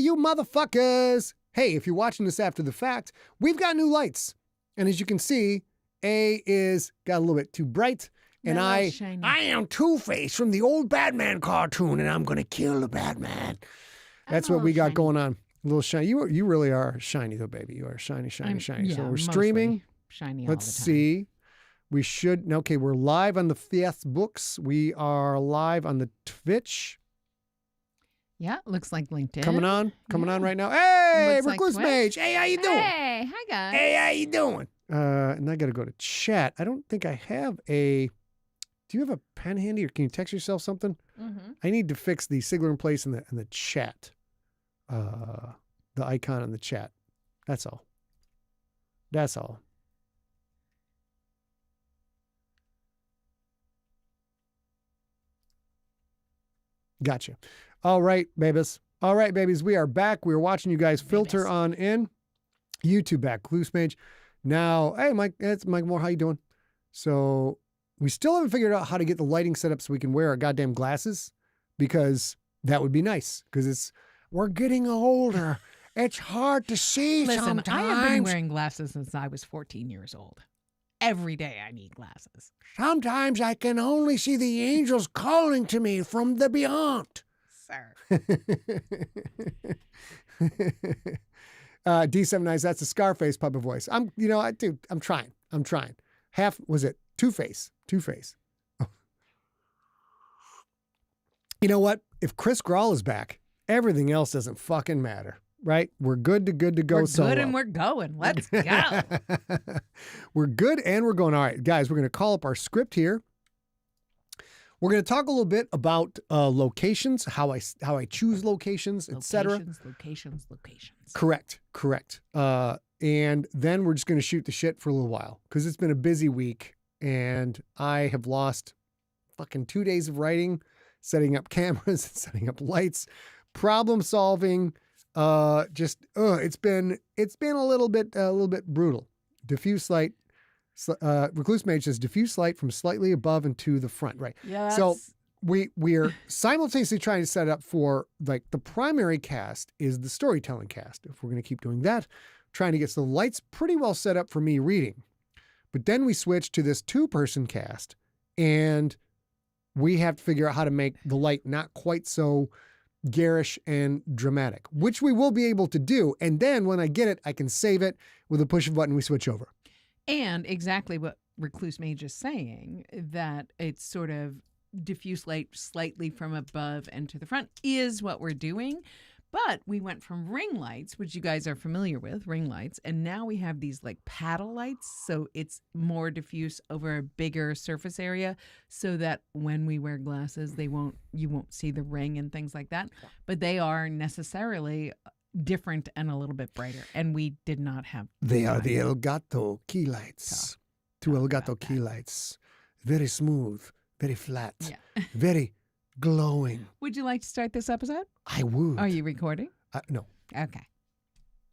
you motherfuckers. Hey, if you're watching this after the fact, we've got new lights. And as you can see, A is got a little bit too bright. And I am Two-Face from the old Batman cartoon, and I'm going to kill the Batman. That's what we got going on. A little shiny. You really are shiny, though, baby. You are shiny. Yeah, so we're streaming. Shiny. Let's see. We should. Okay, we're live on the Facebooks. We are live on the Twitch. Yeah, looks like LinkedIn. Coming on right now. Hey, Recluse Mage. Hey, how you doing? Hey, hi guys. Hey, how you doing? And I got to go to chat. I don't think I have a. Do you have a pen handy, or can you text yourself something? Mm-hmm. I need to fix the Sigler in place in the chat. The icon in the chat. That's all. Gotcha. All right, babies. We are back. We are watching you guys filter on in. YouTube back. Loose Mage. Now, hey, Mike. It's Mike Moore. How you doing? So we still haven't figured out how to get the lighting set up so we can wear our goddamn glasses, because that would be nice. Because we're getting older. It's hard to see sometimes. I have been wearing glasses since I was 14 years old. Every day I need glasses. Sometimes I can only see the angels calling to me from the beyond. Sir. D79, that's a Scarface puppet voice. I'm trying. Half, was it Two-Face? Oh. You know what? If Chris Grawl is back, everything else doesn't fucking matter, right? We're good to go. We're good and we're going. Let's go. We're good and we're going. All right, guys, we're going to call up our script here. We're going to talk a little bit about locations, how I choose locations, etc. Locations. Correct. And then we're just going to shoot the shit for a little while, because it's been a busy week and I have lost fucking 2 days of writing, setting up cameras, setting up lights, problem solving. It's been a little bit brutal. Diffuse light. Recluse Mage says diffuse light from slightly above and to the front. Right. Yeah. So we're simultaneously trying to set up for, like, the primary cast is the storytelling cast. If we're going to keep doing that, trying to get the lights pretty well set up for me reading. But then we switch to this 2-person cast, and we have to figure out how to make the light not quite so garish and dramatic, which we will be able to do. And then when I get it, I can save it with a push of a button. We switch over. And exactly what Recluse Mage is saying, that it's sort of diffuse light slightly from above and to the front is what we're doing. But we went from ring lights, which you guys are familiar with, ring lights, and now we have these like paddle lights. So it's more diffuse over a bigger surface area, so that when we wear glasses, you won't see the ring and things like that. But they are necessarily different and a little bit brighter. And we did not have. They are the Elgato key lights. Two Elgato key lights. Very smooth, very flat, very glowing. Would you like to start this episode? I would. Are you recording? No. Okay.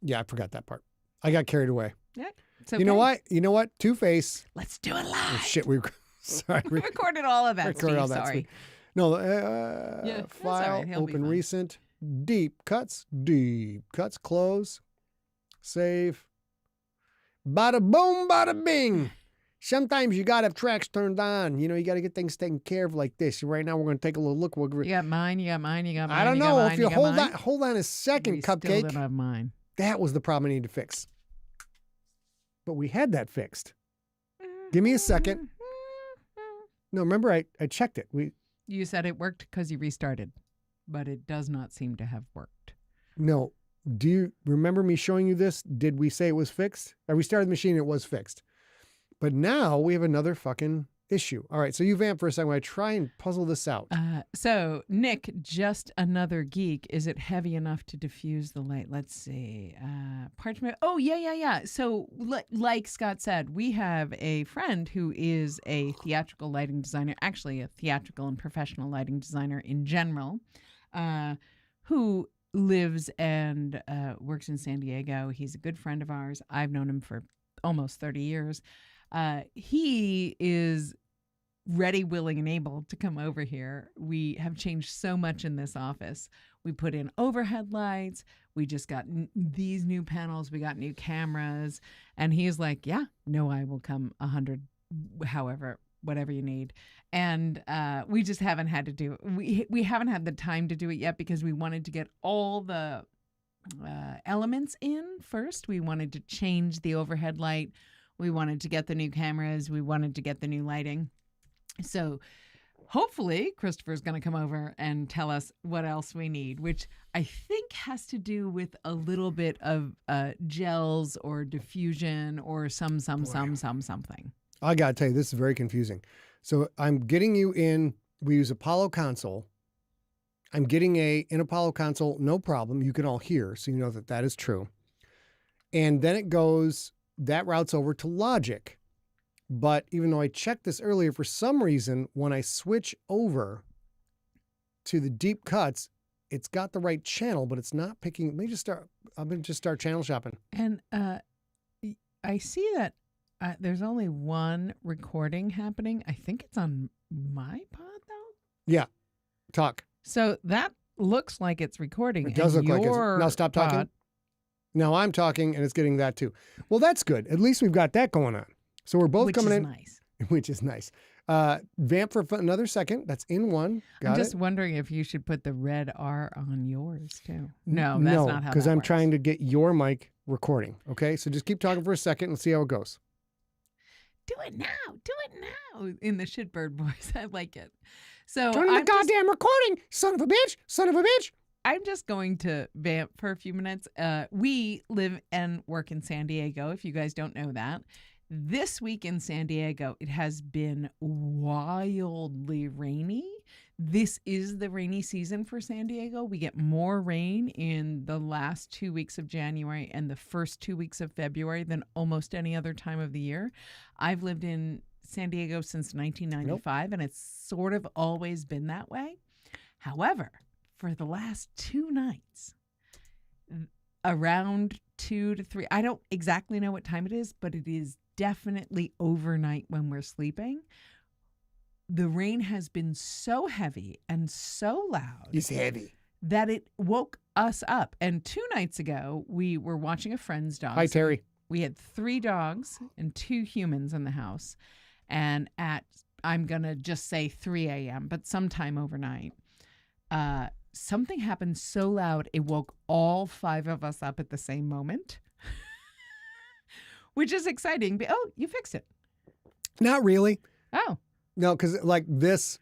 Yeah, I forgot that part. I got carried away. Yeah. It's okay. You know what? Two-Face. Let's do it live. Oh, shit, sorry. We recorded all of that, Steve. Sorry. No, all file, right. open recent, deep cuts, close, save. Bada boom, bada bing. Sometimes you got to have tracks turned on. You got to get things taken care of like this. Right now, we're going to take a little look. You got mine. I don't know. If you hold on a second, Cupcake. Still don't have mine. That was the problem I need to fix. But we had that fixed. Give me a second. No, remember, I checked it. You said it worked because you restarted, but it does not seem to have worked. No. Do you remember me showing you this? Did we say it was fixed? I restarted the machine. It was fixed. But now we have another fucking issue. All right, so you vamp for a second while I try and puzzle this out. So, Nick, just another geek. Is it heavy enough to diffuse the light? Let's see. Parchment. Oh, yeah. So, like Scott said, we have a friend who is a theatrical lighting designer, actually a theatrical and professional lighting designer in general, who lives and works in San Diego. He's a good friend of ours. I've known him for almost 30 years. He is ready, willing, and able to come over here. We have changed so much in this office. We put in overhead lights. We just got these new panels. We got new cameras. And he's like, yeah, no, I will come 100, however, whatever you need. And we just haven't had to do it. We haven't had the time to do it yet because we wanted to get all the elements in first. We wanted to change the overhead light. We wanted to get the new cameras. We wanted to get the new lighting. So hopefully Christopher's going to come over and tell us what else we need, which I think has to do with a little bit of gels or diffusion or something. I got to tell you, this is very confusing. So I'm getting you in, we use Apollo console. I'm getting in Apollo console, no problem. You can all hear, so you know that is true. And then it goes, that routes over to Logic. But even though I checked this earlier, for some reason, when I switch over to the deep cuts, it's got the right channel, but it's not picking. I'm going to just start channel shopping. And I see that there's only one recording happening. I think it's on my pod, though. Yeah. Talk. So that looks like it's recording. It does look like it's. Now stop talking. pod- Now I'm talking, and it's getting that too. Well, that's good. At least we've got that going on. So we're both which coming is in. nice. Which is nice. Vamp for another second. That's in one. Got I'm just it? wondering if you should put the red R on yours too. No, that's not how. Because that I'm works. trying to get your mic recording. Okay, so just keep talking for a second and see how it goes. Do it now. Do it now. In the shitbird voice, I like it. So Turn the goddamn recording, son of a bitch! Son of a bitch! I'm just going to vamp for a few minutes. We live and work in San Diego. If you guys don't know that. This week in San Diego, it has been wildly rainy. This is the rainy season for San Diego. We get more rain in the last 2 weeks of January and the first 2 weeks of February than almost any other time of the year. I've lived in San Diego since 1995, and it's sort of always been that way. However, for the last 2 nights, around 2 to 3, I don't exactly know what time it is, but it is definitely overnight when we're sleeping. The rain has been so heavy and so loud. It's heavy. That it woke us up. And 2 nights ago, we were watching a friend's dog. Hi, Terry. We had 3 dogs and 2 humans in the house. And at, I'm going to just say 3 a.m., but sometime overnight, something happened so loud, it woke all 5 of us up at the same moment. Which is exciting. Oh, you fixed it. Not really. Oh. No, because like this,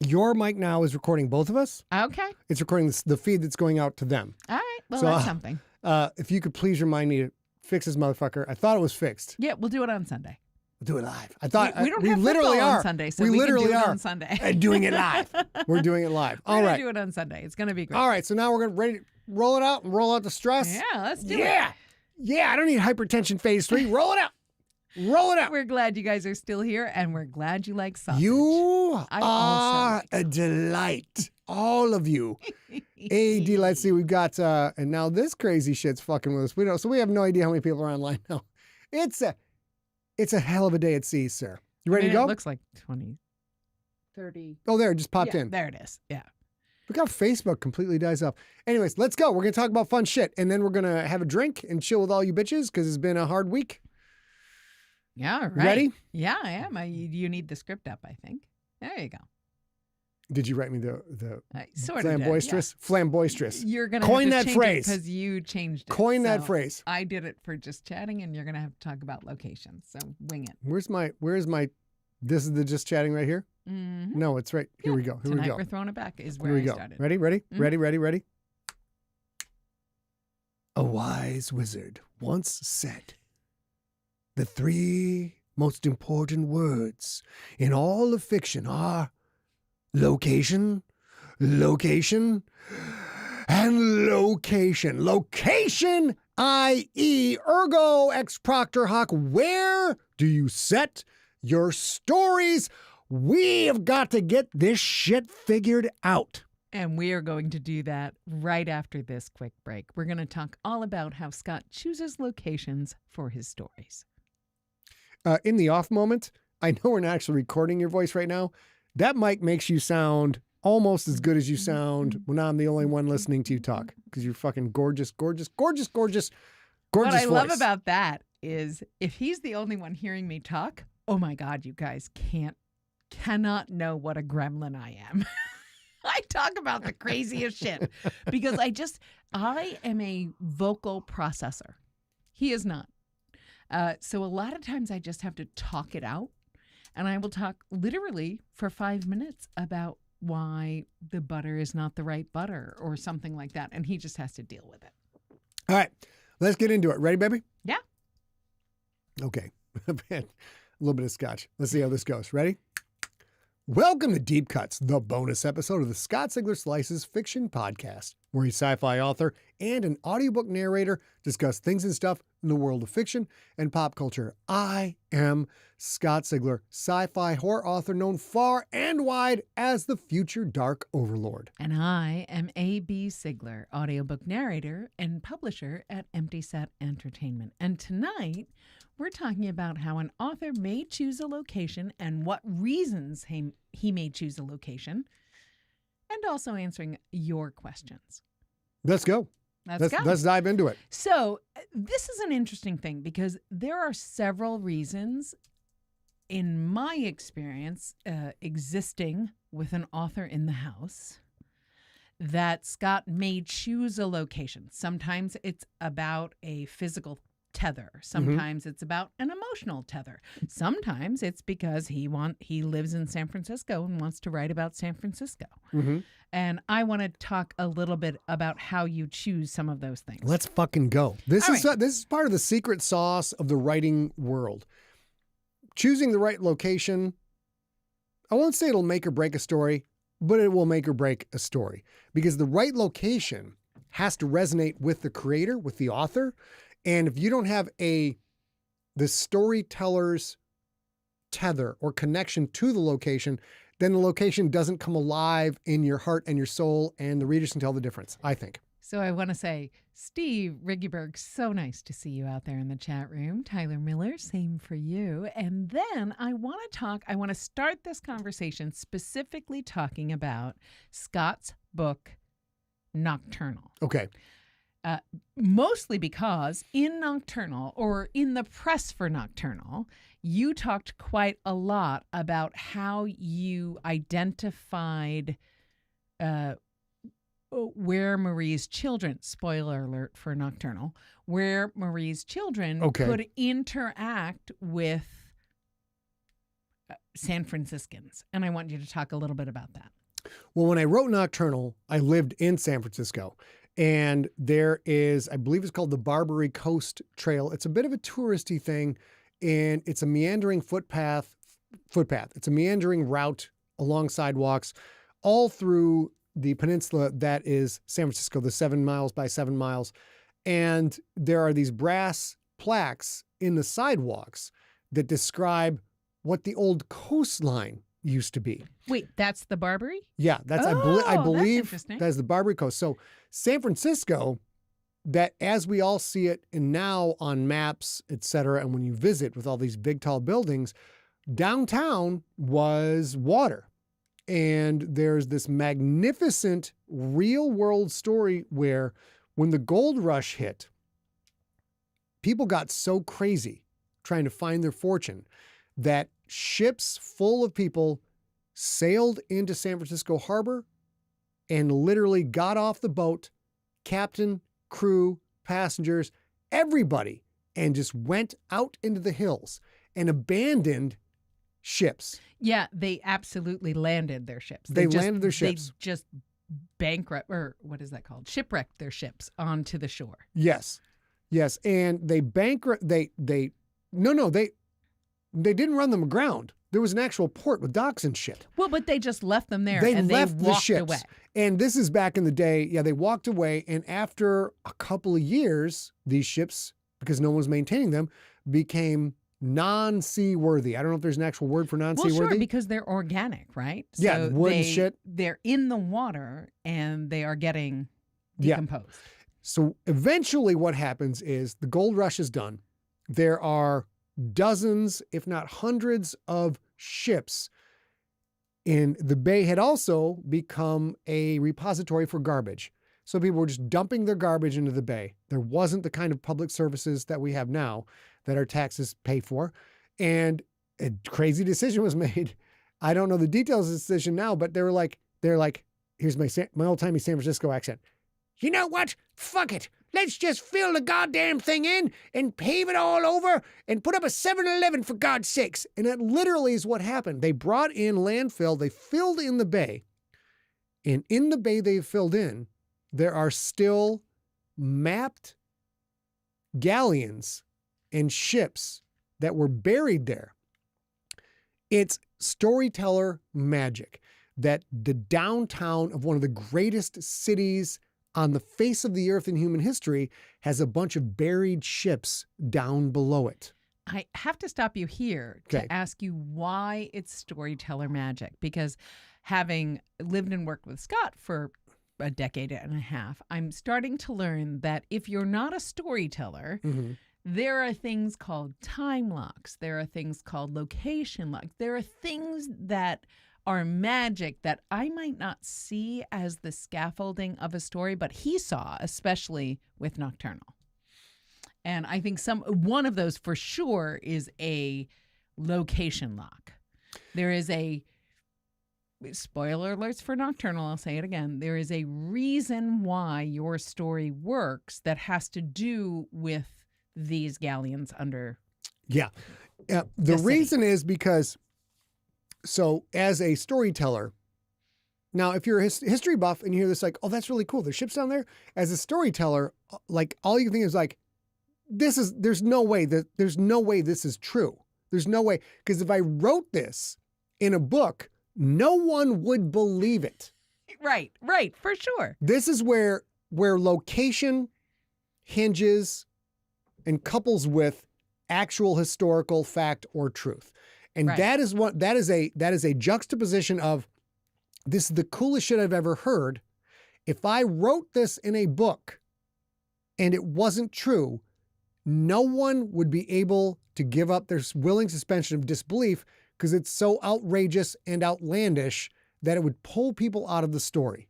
your mic now is recording both of us. Okay. It's recording the feed that's going out to them. All right. Well, So, that's something. If you could please remind me to fix this motherfucker. I thought it was fixed. Yeah, we'll do it on Sunday. We'll do it live. I thought We don't we have literally football are on Sunday, so we we literally can do it are on Sunday. and doing it live. We're doing it live. We're All gonna right. do it on Sunday. It's gonna be great. All right. So now we're gonna ready to roll it out and roll out the stress. Yeah, let's do Yeah. it. Yeah. I don't need hypertension phase 3. Roll it out. Roll it out. We're glad you guys are still here, and we're glad you like sausage. You I are also a like delight. All of you. AD, let's see. We've got, and now this crazy shit's fucking with us. So we have no idea how many people are online now. It's a hell of a day at sea, sir. You ready to go? It looks like 20, 30. Oh, there, it just popped Yeah, in. there it is. Yeah. Look how Facebook completely dies off. Anyways, let's go. We're going to talk about fun shit, and then we're going to have a drink and chill with all you bitches because it's been a hard week. Yeah, right. Ready? Yeah, I am. You need the script up, I think. There you go. Did you write me the I sort flamboisterous? Flamboisterous. You're going Coin that phrase. because you changed it. Coin that So phrase. I did it for just chatting, and you're going to have to talk about locations. So wing it. Where's my, this is the just chatting right here? Mm-hmm. No, it's right. Here we go. Here Tonight we go. we're throwing it back is where Here we I go. started. Ready? Mhm. Ready? A wise wizard once said, the 3 most important words in all of fiction are location, location, and location. Location, i.e., ergo ex proctor hoc, where do you set your stories? We have got to get this shit figured out. And we are going to do that right after this quick break. We're going to talk all about how Scott chooses locations for his stories. In the off moment, I know we're not actually recording your voice right now. That mic makes you sound almost as good as you sound when I'm the only one listening to you talk, because you're fucking gorgeous, gorgeous, gorgeous, gorgeous, gorgeous What I love voice. about that is if he's the only one hearing me talk, oh my God, you guys cannot know what a gremlin I am. I talk about the craziest shit because I am a vocal processor. He is not. So a lot of times I just have to talk it out, and I will talk literally for 5 minutes about why the butter is not the right butter or something like that. And he just has to deal with it. All right, let's get into it. Ready, baby? Yeah. Okay. A little bit of scotch. Let's see how this goes. Ready? Welcome to Deep Cuts, the bonus episode of the Scott Sigler Slices Fiction Podcast, where a sci-fi author and an audiobook narrator discuss things and stuff in the world of fiction and pop culture. I am Scott Sigler, sci-fi horror author known far and wide as the future dark overlord. And I am A.B. Sigler, audiobook narrator and publisher at Empty Set Entertainment. And tonight, we're talking about how an author may choose a location and what reasons he may choose a location, and also answering your questions. Let's go. Let's dive into it. So this is an interesting thing because there are several reasons in my experience existing with an author in the house that Scott may choose a location. Sometimes it's about a physical tether. Sometimes it's about an emotional tether. Sometimes it's because he lives in San Francisco and wants to write about San Francisco. Mm-hmm. And I want to talk a little bit about how you choose some of those things. Let's fucking go. This All is right. this is part of the secret sauce of the writing world. Choosing the right location, I won't say it'll make or break a story, but it will make or break a story. Because the right location has to resonate with the creator, with the author. And if you don't have the storyteller's tether or connection to the location, then the location doesn't come alive in your heart and your soul, and the readers can tell the difference, I think. So I want to say, Steve Riggyberg, so nice to see you out there in the chat room. Tyler Miller, same for you. And then I want to start this conversation specifically talking about Scott's book, Nocturnal. Okay. Mostly because in Nocturnal, or in the press for Nocturnal, you talked quite a lot about how you identified where Marie's children, spoiler alert for Nocturnal, where Marie's children could interact with San Franciscans. And I want you to talk a little bit about that. Well, when I wrote Nocturnal, I lived in San Francisco. And there is, I believe it's called the Barbary Coast Trail. It's a bit of a touristy thing, and it's a meandering footpath. It's a meandering route along sidewalks all through the peninsula that is San Francisco, the 7 miles by 7 miles. And there are these brass plaques in the sidewalks that describe what the old coastline used to be. Wait, that's the Barbary? Yeah, I believe that's that's the Barbary Coast. So San Francisco, that as we all see it and now on maps, et cetera, and when you visit with all these big, tall buildings, downtown was water. And there's this magnificent real world story where when the gold rush hit, people got so crazy trying to find their fortune that ships full of people sailed into San Francisco Harbor and literally got off the boat, captain, crew, passengers, everybody, and just went out into the hills and abandoned ships. Yeah, they absolutely landed their ships. They landed their ships. They just shipwrecked their ships onto the shore. Yes. And they they didn't run them aground. There was an actual port with docks and shit. Well, but they just left them there They and left they the walked ships. away. And this is back in the day. Yeah, they walked away. And after a couple of years, these ships, because no one was maintaining them, became non-seaworthy. I don't know if there's an actual word for non-seaworthy. Well, sure, because they're organic, right? Yeah, wood and shit. They're in the water and they are getting decomposed. Yeah. So eventually what happens is the gold rush is done. There are dozens, if not hundreds of ships And the bay had also become a repository for garbage. So people were just dumping their garbage into the bay. There wasn't the kind of public services that we have now that our taxes pay for. And a crazy decision was made. I don't know the details of the decision now, but they're like, here's my old-timey San Francisco accent. You know what? Fuck it. Let's just fill the goddamn thing in and pave it all over and put up a 7-Eleven for God's sakes. And that literally is what happened. They brought in landfill. They filled in the bay. And in the bay they filled in, there are still mapped galleons and ships that were buried there. It's storyteller magic that the downtown of one of the greatest cities on the face of the earth in human history has a bunch of buried ships down below it. I have to stop you here to ask you why it's storyteller magic, because having lived and worked with Scott for a decade and a half, I'm starting to learn that if you're not a storyteller, there are things called time locks. There are things called location locks. There are things that are magic that I might not see as the scaffolding of a story, but he saw, especially with Nocturnal. And I think one of those for sure is a location lock. There is a, spoiler alerts for Nocturnal, I'll say it again, there is a reason why your story works that has to do with these galleons under. Yeah. The reason is because, so as a storyteller, now if you're a history buff and you hear this like, oh, that's really cool, there's ships down there. As a storyteller, like all you can think is like, there's no way this is true. There's no way. Because if I wrote this in a book, no one would believe it. Right, for sure. This is where location hinges and couples with actual historical fact or truth. And that is a juxtaposition of, this is the coolest shit I've ever heard. If I wrote this in a book and it wasn't true, no one would be able to give up their willing suspension of disbelief because it's so outrageous and outlandish that it would pull people out of the story.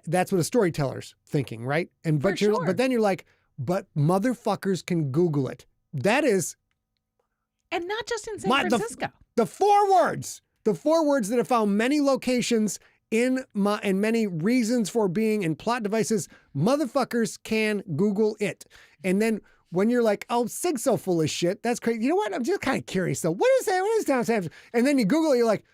That's what a storyteller's thinking, right? But then you're like, but motherfuckers can Google it. That is. And not just in San Francisco. The four words that have found many locations and many reasons for being in plot devices, motherfuckers can Google it. And then when you're like, oh, Sig's so full of shit, that's crazy. You know what? I'm just kind of curious though. What is that? What is down San Francisco? And then you Google it, you're like,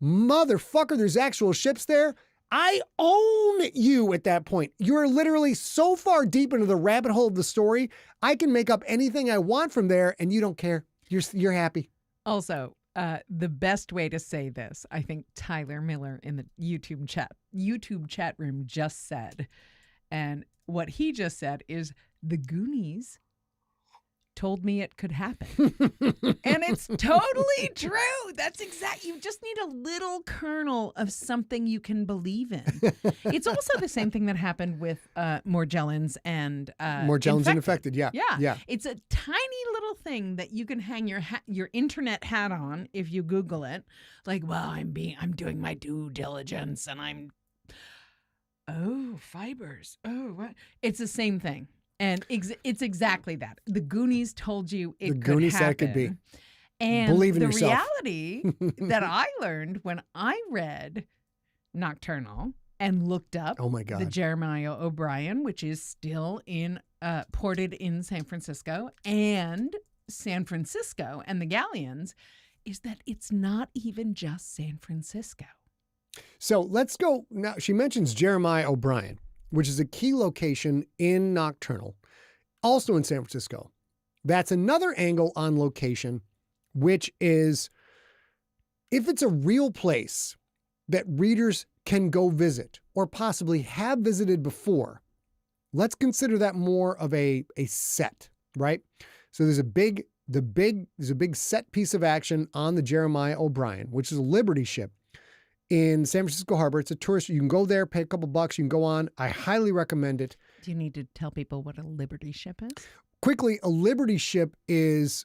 motherfucker, there's actual ships there. I own you at that point. You're literally so far deep into the rabbit hole of the story. I can make up anything I want from there and you don't care. You're happy. Also, the best way to say this, I think Tyler Miller in the YouTube chat room just said, and what he just said is, the Goonies told me it could happen. And it's totally true. That's exact. You just need a little kernel of something you can believe in. It's also the same thing that happened with Morgellons and Infected. Yeah. It's a tiny little thing that you can hang your internet hat on if you Google it. Like, well, I'm doing my due diligence and fibers. Oh, what? It's the same thing. And it's exactly that. The Goonies told you it could happen. The Goonies said it could be. And believe in the yourself. Reality that I learned when I read Nocturnal and looked up the Jeremiah O'Brien, which is still ported in San Francisco, and San Francisco and the Galleons, is that it's not even just San Francisco. So let's go. Now, she mentions Jeremiah O'Brien, which is a key location in Nocturnal, also in San Francisco. That's another angle on location, which is, if it's a real place that readers can go visit or possibly have visited before, let's consider that more of a set, right? So there's a big set piece of action on the Jeremiah O'Brien, which is a Liberty ship in San Francisco Harbor. It's a tourist. You can go there, pay a couple bucks. You can go on. I highly recommend it. Do you need to tell people what a Liberty ship is? Quickly, a Liberty ship is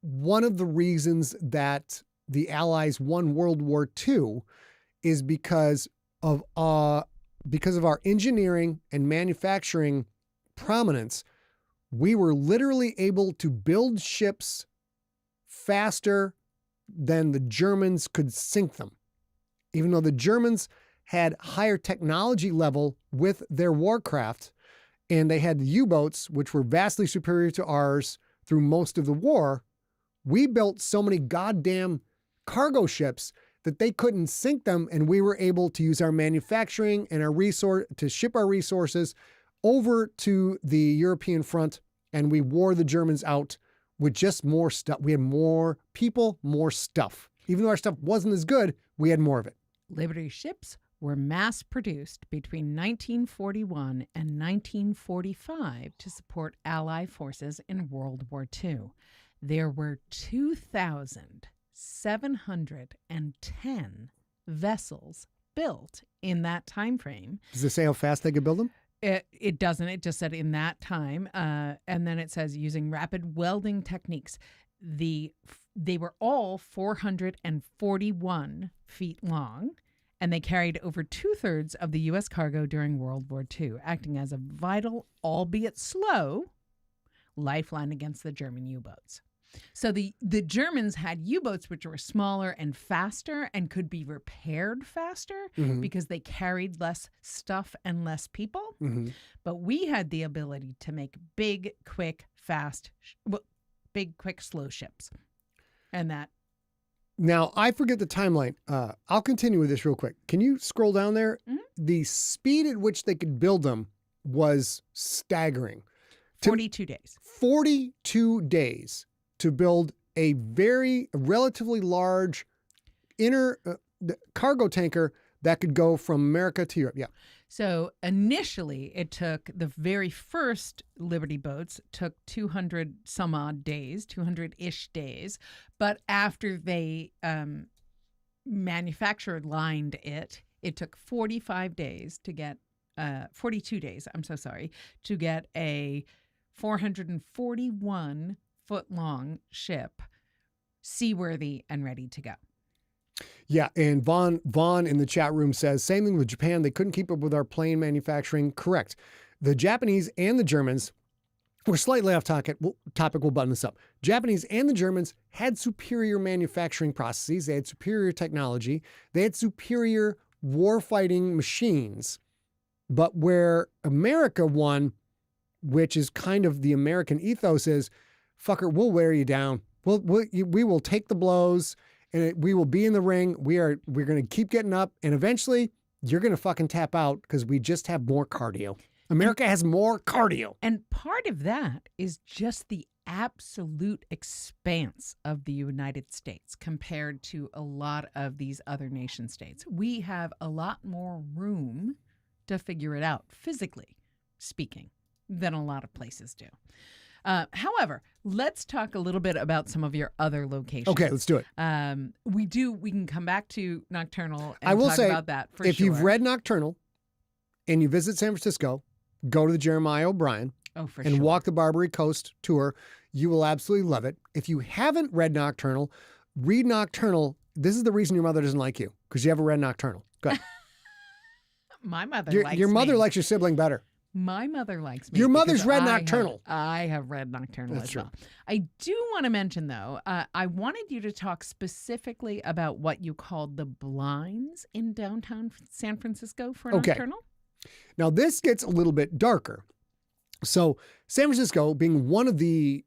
one of the reasons that the Allies won World War II is because of our engineering and manufacturing prominence. We were literally able to build ships faster than the Germans could sink them. Even though the Germans had higher technology level with their warcraft, and they had U-boats, which were vastly superior to ours through most of the war, we built so many goddamn cargo ships that they couldn't sink them, and we were able to use our manufacturing and our to ship our resources over to the European front, and we wore the Germans out with just more stuff. We had more people, more stuff. Even though our stuff wasn't as good, we had more of it. Liberty ships were mass produced between 1941 and 1945 to support Allied forces in World War II. There were 2,710 vessels built in that time frame. Does it say how fast they could build them? It doesn't. It just said in that time. And then it says using rapid welding techniques. They were all 441 feet long, and they carried over 2/3 of the U.S. cargo during World War II, acting as a vital, albeit slow, lifeline against the German U-boats. So the Germans had U-boats which were smaller and faster and could be repaired faster because they carried less stuff and less people. But we had the ability to make big, quick, slow ships. And that. Now, I forget the timeline. I'll continue with this real quick. Can you scroll down there? The speed at which they could build them was staggering. 42 days. 42 days to build a relatively large cargo tanker that could go from America to Europe. Yeah. So initially, it took the very first Liberty boats took 200 some odd days, 200-ish days. But after they manufactured lined it took 45 days to get 42 days. I'm so sorry, to get a 441-foot-long ship seaworthy and ready to go. Yeah, and Vaughn in the chat room says, same thing with Japan. They couldn't keep up with our plane manufacturing. Correct. The Japanese and the Germans, we're slightly off topic. We'll button this up. Japanese and the Germans had superior manufacturing processes. They had superior technology. They had superior warfighting machines. But where America won, which is kind of the American ethos, is, fucker, we'll wear you down. We will take the blows. And we will be in the ring. We're going to keep getting up, and eventually you're going to fucking tap out because we just have more cardio. America has more cardio. And part of that is just the absolute expanse of the United States compared to a lot of these other nation states. We have a lot more room to figure it out, physically speaking, than a lot of places do. However, let's talk a little bit about some of your other locations. Okay, let's do it. We can come back to Nocturnal and I will talk say, about that for if sure. you've read Nocturnal and you visit San Francisco, go to the Jeremiah O'Brien and walk the Barbary Coast tour. You will absolutely love it. If you haven't read Nocturnal, read Nocturnal. This is the reason your mother doesn't like you, because you haven't read Nocturnal. Go ahead. My mother likes your mother me. likes your sibling better. My mother likes me. Your mother's read Nocturnal. I have read Nocturnal That's as true. well. I do want to mention, though, I wanted you to talk specifically about what you called the blinds in downtown San Francisco for Nocturnal. Now, this gets a little bit darker. So San Francisco, being one of the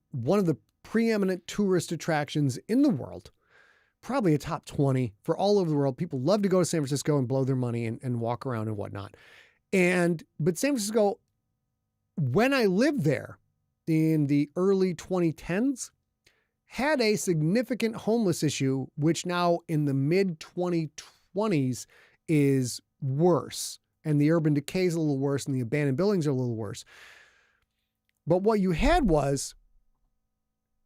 preeminent tourist attractions in the world, probably a top 20 for all over the world. People love to go to San Francisco and blow their money and walk around and whatnot. But San Francisco, when I lived there in the early 2010s, had a significant homeless issue, which now in the mid 2020s is worse. And the urban decay is a little worse and the abandoned buildings are a little worse. But what you had was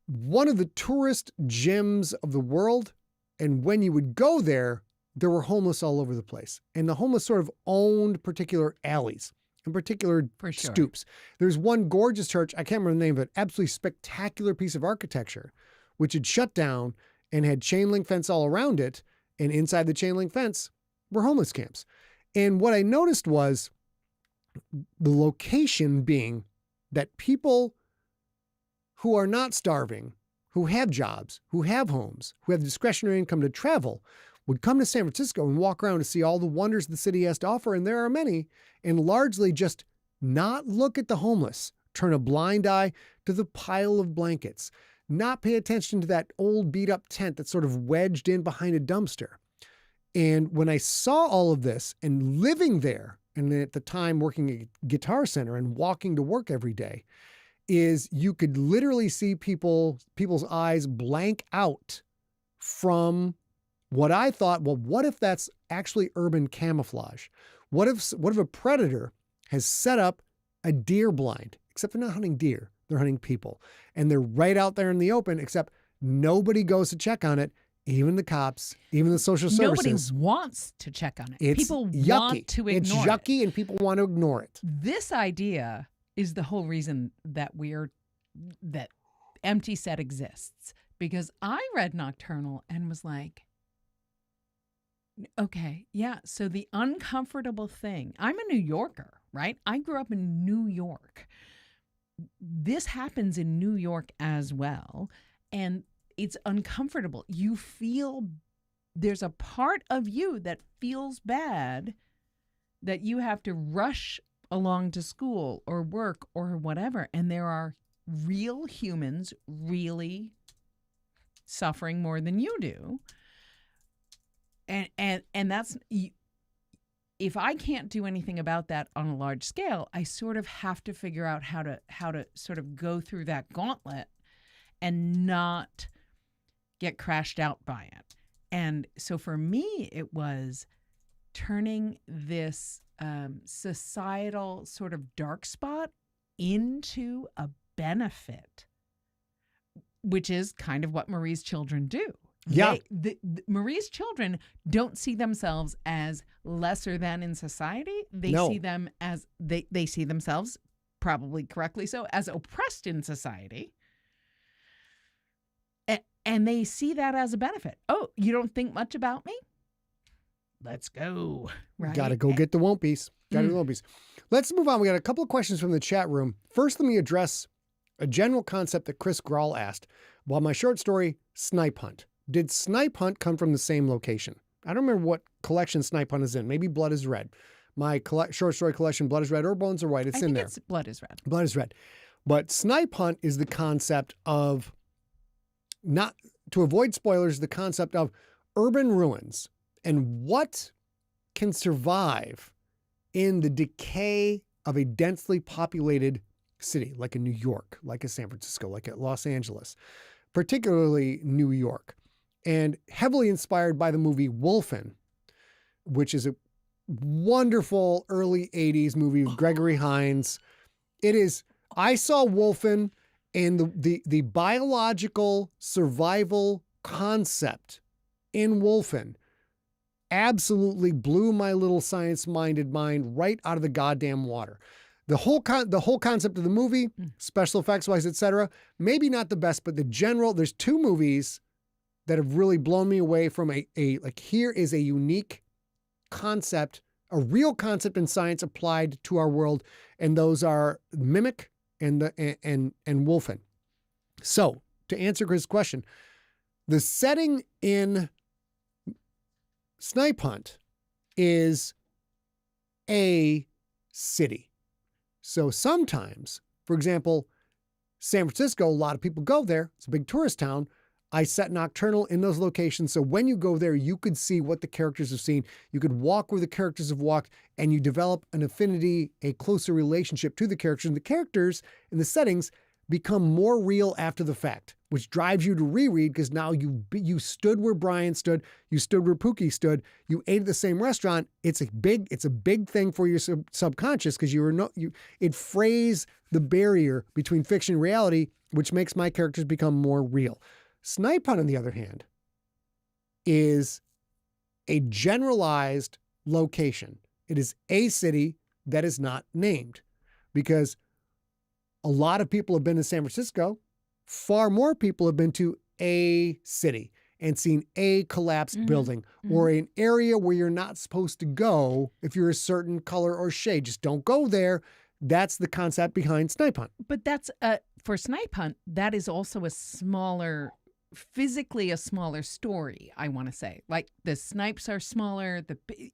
one of the tourist gems of the world. And when you would go there were homeless all over the place. And the homeless sort of owned particular alleys and particular stoops. There's one gorgeous church, I can't remember the name of it, absolutely spectacular piece of architecture, which had shut down. and had chain link fence all around it. And inside the chain link fence were homeless camps. And what I noticed was the location being that people who are not starving, who have jobs, who have homes, who have discretionary income to travel, would come to San Francisco and walk around to see all the wonders the city has to offer, and there are many, and largely just not look at the homeless, turn a blind eye to the pile of blankets, not pay attention to that old beat up tent that's sort of wedged in behind a dumpster. And when I saw all of this and living there, and at the time working at Guitar Center and walking to work every day, is you could literally see people's eyes blank out from what I thought, well, what if that's actually urban camouflage? What if a predator has set up a deer blind, except they're not hunting deer, they're hunting people. And they're right out there in the open, except nobody goes to check on it. Even the cops, even the social services. Nobody wants to check on it. It's People yucky. want to ignore it's yucky and people want to ignore it. This idea is the whole reason that that empty set exists. Because I read Nocturnal and was like, okay, yeah, so the uncomfortable thing, I'm a New Yorker, right? I grew up in New York. This happens in New York as well. And it's uncomfortable. You feel there's a part of you that feels bad that you have to rush along to school or work or whatever. And there are real humans really suffering more than you do. And that's, if I can't do anything about that on a large scale, I sort of have to figure out how to sort of go through that gauntlet and not get crashed out by it. And so for me, it was turning this societal sort of dark spot into a benefit, which is kind of what Marie's children do. Yeah. Marie's children don't see themselves as lesser than in society. They see them as, they see themselves, probably correctly so, as oppressed in society. And they see that as a benefit. Oh, you don't think much about me? Let's go. Right? Got to go get the won't-be's. Got to do the won't-be's. Let's move on. We got a couple of questions from the chat room. First, let me address a general concept that Chris Grawl asked. While my short story, Snipe Hunt. Did Snipe Hunt come from the same location? I don't remember what collection Snipe Hunt is in. Maybe Blood is Red. My short story collection, Blood is Red or Bones are White. It's in there. It's Blood is Red. Blood is Red. But Snipe Hunt is the concept of, not to avoid spoilers, the concept of urban ruins and what can survive in the decay of a densely populated city, like a New York, like a San Francisco, like a Los Angeles, particularly New York, and heavily inspired by the movie Wolfen, which is a wonderful early 80s movie with Gregory Hines. It is, I saw Wolfen, and the biological survival concept in Wolfen absolutely blew my little science-minded mind right out of the goddamn water. The whole concept of the movie, special effects wise, etc., maybe not the best, but there's two movies that have really blown me away from like, here is a unique concept, a real concept in science applied to our world, and those are Mimic and Wolfen. So, to answer Chris' question, the setting in Snipe Hunt is a city. So sometimes, for example, San Francisco, a lot of people go there. It's a big tourist town. I set Nocturnal in those locations. So when you go there, you could see what the characters have seen. You could walk where the characters have walked, and you develop an affinity, a closer relationship to the characters. And the characters and the settings become more real after the fact, which drives you to reread, because now you stood where Brian stood, you stood where Pookie stood, you ate at the same restaurant. It's a big thing for your subconscious, because it frays the barrier between fiction and reality, which makes my characters become more real. Snipe Hunt, on the other hand, is a generalized location. It is a city that is not named, because a lot of people have been to San Francisco. Far more people have been to a city. and seen a collapsed Mhm. building or an area where you're not supposed to go if you're a certain color or shade. Just don't go there. That's the concept behind Snipe Hunt. But that's for Snipe Hunt, that is also a smaller, physically a smaller story, I want to say. Like the snipes are smaller,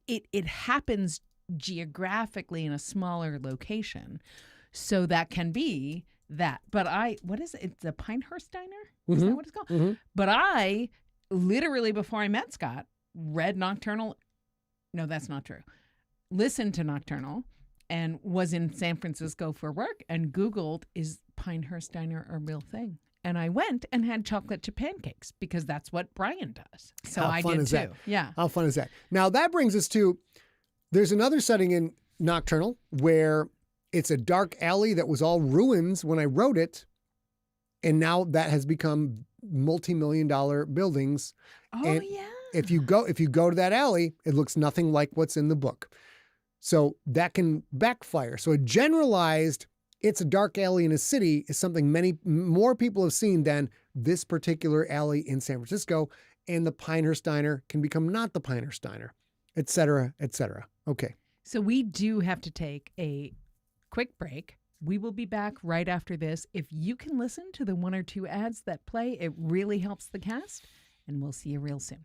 it happens geographically in a smaller location. So that can be that. But what is it? It's the Pinehurst Diner? Is that what it's called? Mm-hmm. But I literally, before I met Scott, read Nocturnal. No, that's not true. Listened to Nocturnal and was in San Francisco for work and Googled, is Pinehurst Diner a real thing? And I went and had chocolate chip pancakes because that's what Brian does. So How I fun did is too. that? Yeah. How fun is that? Now that brings us to, there's another setting in Nocturnal where it's a dark alley that was all ruins when I wrote it. And now that has become multi-million-dollar buildings. Oh, And yeah. If you go to that alley, it looks nothing like what's in the book. So that can backfire. So a generalized, it's a dark alley in a city is something many more people have seen than this particular alley in San Francisco. And the Pinehurst Diner can become not the Pinehurst Diner, et cetera, et cetera. Okay. So we do have to take a quick break. We will be back right after this. If you can listen to the 1 or 2 ads that play, it really helps the cast. And we'll see you real soon.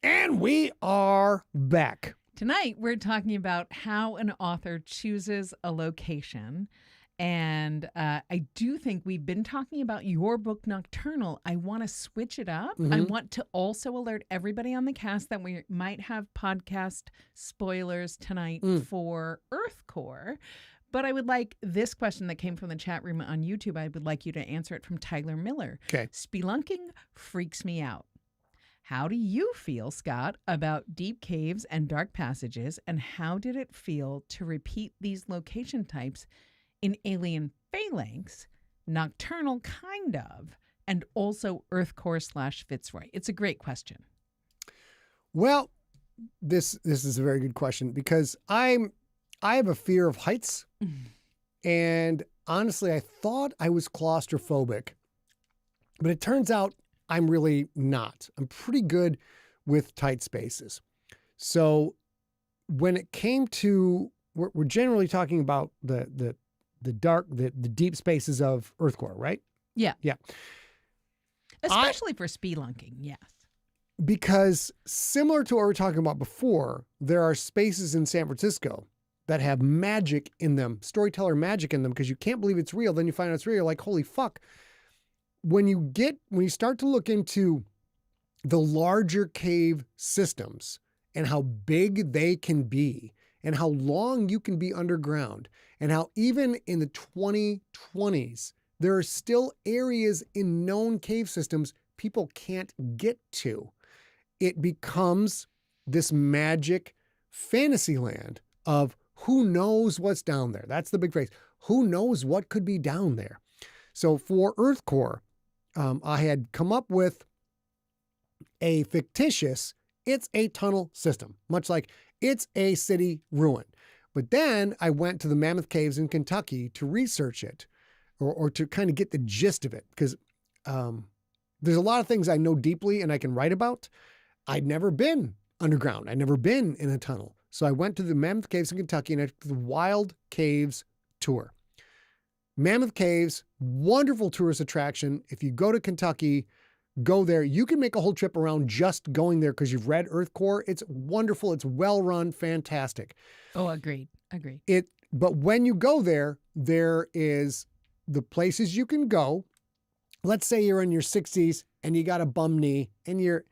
And we are back. Tonight, we're talking about how an author chooses a location. And I do think we've been talking about your book, Nocturnal. I want to switch it up. I want to also alert everybody on the cast that we might have podcast spoilers tonight for Earthcore. But I would like this question that came from the chat room on YouTube. I would like you to answer it from Tyler Miller. Okay. Spelunking freaks me out. How do you feel, Scott, about deep caves and dark passages, and how did it feel to repeat these location types in Alien Phalanx, Nocturnal kind of, and also Earthcore / Fitzroy? It's a great question. Well, this is a very good question because I have a fear of heights, and honestly, I thought I was claustrophobic, but it turns out I'm really not. I'm pretty good with tight spaces. So when it came to, we're generally talking about the deep spaces of Earthcore, right? Yeah. Yeah. Especially for spelunking, yes. Because similar to what we were talking about before, there are spaces in San Francisco that have magic in them, storyteller magic in them, because you can't believe it's real. Then you find out it's real. You're like, holy fuck. When you start to look into the larger cave systems and how big they can be and how long you can be underground and how even in the 2020s, there are still areas in known cave systems people can't get to. It becomes this magic fantasy land of who knows what's down there. That's the big phrase. Who knows what could be down there? So for Earthcore, I had come up with a fictitious, it's a tunnel system, much like it's a city ruin. But then I went to the Mammoth Caves in Kentucky to research it or to kind of get the gist of it. Because there's a lot of things I know deeply and I can write about. I'd never been underground. I'd never been in a tunnel. So I went to the Mammoth Caves in Kentucky and I took the Wild Caves tour. Mammoth Caves, wonderful tourist attraction. If you go to Kentucky, go there. You can make a whole trip around just going there because you've read Earthcore. It's wonderful. It's well run, fantastic. Oh, agreed. But when you go there, there is the places you can go. Let's say you're in your 60s and you got a bum knee and your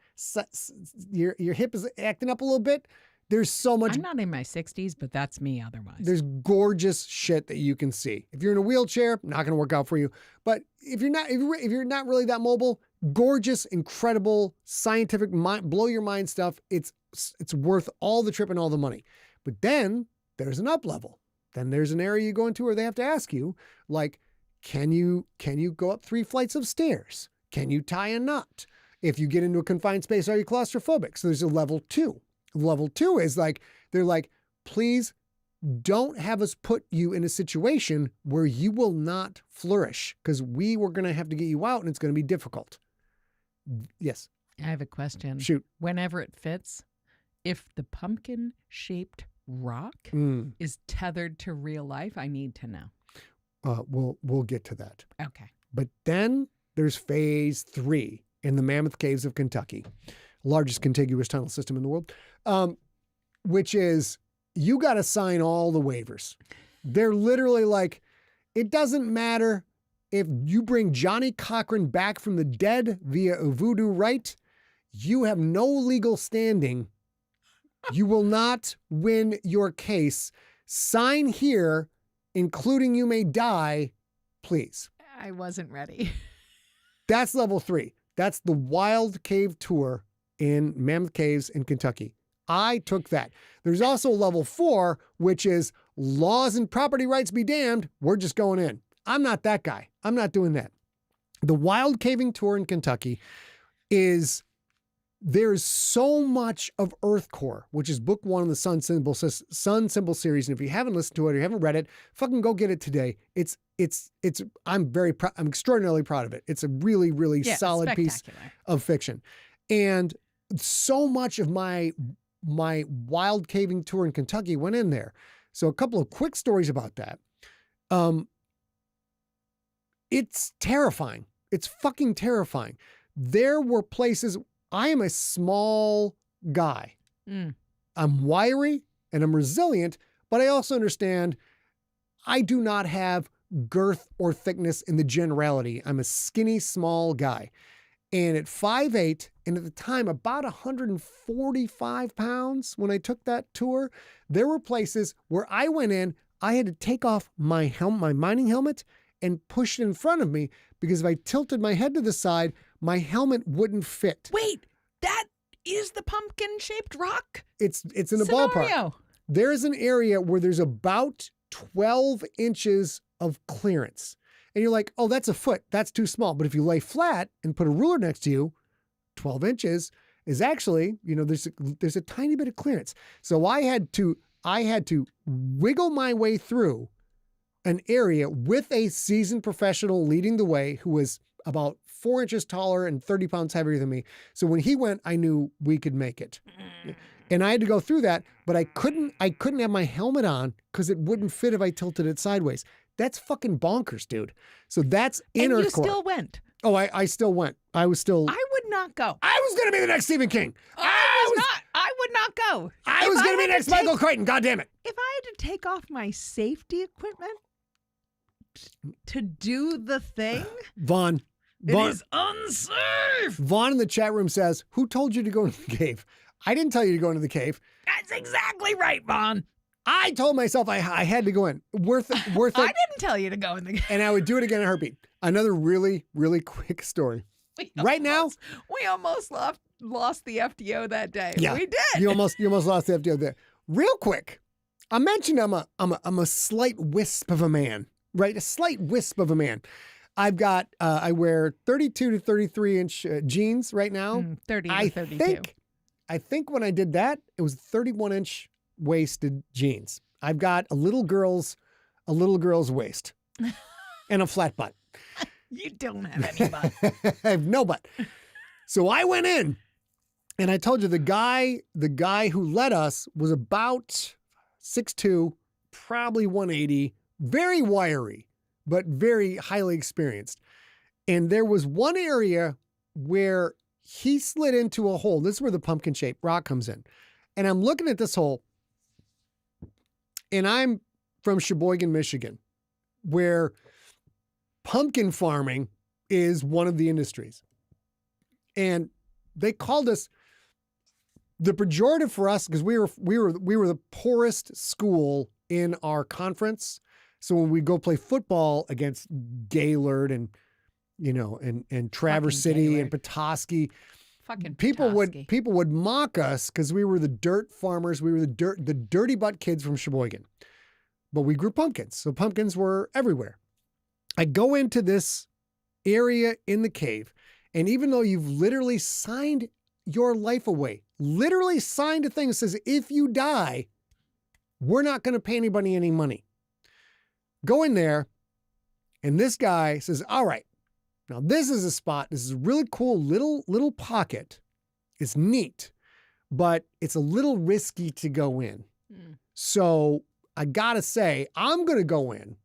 hip is acting up a little bit. There's so much. I'm not in my 60s, but that's me otherwise. There's gorgeous shit that you can see. If you're in a wheelchair, not going to work out for you. But if you're not really that mobile, gorgeous, incredible, scientific, blow your mind stuff. It's worth all the trip and all the money. But then there's an up level. Then there's an area you go into where they have to ask you, like, can you go up 3 flights of stairs? Can you tie a knot? If you get into a confined space, are you claustrophobic? So there's a level 2. Level 2 is like, they're like, please don't have us put you in a situation where you will not flourish because we were going to have to get you out and it's going to be difficult. Yes. I have a question. Shoot. Whenever it fits, if the pumpkin-shaped rock is tethered to real life, I need to know. We'll get to that. Okay. But then there's phase 3 in the Mammoth Caves of Kentucky, largest contiguous tunnel system in the world, which is you got to sign all the waivers. They're literally like, it doesn't matter if you bring Johnny Cochran back from the dead via a voodoo rite, you have no legal standing. You will not win your case. Sign here, including you may die, please. I wasn't ready. That's level 3. That's the Wild Cave Tour in Mammoth Caves in Kentucky. I took that. There's also level 4, which is laws and property rights be damned. We're just going in. I'm not that guy. I'm not doing that. The Wild Caving Tour in Kentucky is, there's so much of Earth Core, which is book 1 of the Sun Symbol series. And if you haven't listened to it or you haven't read it, fucking go get it today. I'm extraordinarily proud of it. It's a really, really solid piece of fiction. And so much of my Wild Caving Tour in Kentucky went in there. So a couple of quick stories about that. It's terrifying. It's fucking terrifying. There were places, I am a small guy. I'm wiry and I'm resilient, but I also understand I do not have girth or thickness in the generality. I'm a skinny, small guy. And at 5'8", and at the time about 145 pounds when I took that tour, there were places where I went in, I had to take off my mining helmet and push it in front of me because if I tilted my head to the side, my helmet wouldn't fit. Wait, that is the pumpkin-shaped rock? It's in the ballpark. There's an area where there's about 12 inches of clearance. And you're like, oh, that's a foot. That's too small. But if you lay flat and put a ruler next to you, 12 inches is actually, there's a tiny bit of clearance. So I had to wiggle my way through an area with a seasoned professional leading the way who was about 4 inches taller and 30 pounds heavier than me. So when he went, I knew we could make it. And I had to go through that, but I couldn't have my helmet on because it wouldn't fit if I tilted it sideways. That's fucking bonkers, dude. So that's in Earth Core. And you still went? Oh, I still went. I would not go. I was going to be the next Stephen King. I would not go. I was going to be the next Michael Crichton. God damn it. If I had to take off my safety equipment to do the thing, Vaughn, it is unsafe. Vaughn in the chat room says, who told you to go into the cave? I didn't tell you to go into the cave. That's exactly right, Vaughn. I told myself I had to go in. Worth it. I didn't tell you to go in the cave. And I would do it again in a heartbeat. Another really, really quick story. Now, we almost lost the FDO that day. Yeah, we did. You almost lost the FDO there. Real quick, I mentioned I'm a slight wisp of a man, right? A slight wisp of a man. I've got I wear 32 to 33 inch jeans right now. 30 to 32. I think when I did that, it was 31 inch waisted jeans. I've got a little girl's waist and a flat butt. You don't have any butt. I have no butt. So I went in and I told you the guy who led us was about 6'2", probably 180, very wiry, but very highly experienced. And there was one area where he slid into a hole. This is where the pumpkin-shaped rock comes in. And I'm looking at this hole, and I'm from Sheboygan, Michigan, where pumpkin farming is one of the industries. And they called us, the pejorative for us, because we were the poorest school in our conference. So when we go play football against Gaylord and Traverse City and Petoskey, people would mock us because we were the dirt farmers. We were the dirty butt kids from Sheboygan. But we grew pumpkins. So pumpkins were everywhere. I go into this area in the cave, and even though you've literally signed your life away, literally signed a thing that says, if you die, we're not going to pay anybody any money. Go in there, and this guy says, all right, Now, this is a spot. This is a really cool little pocket. It's neat, but it's a little risky to go in. So I got to say, I'm going to go in.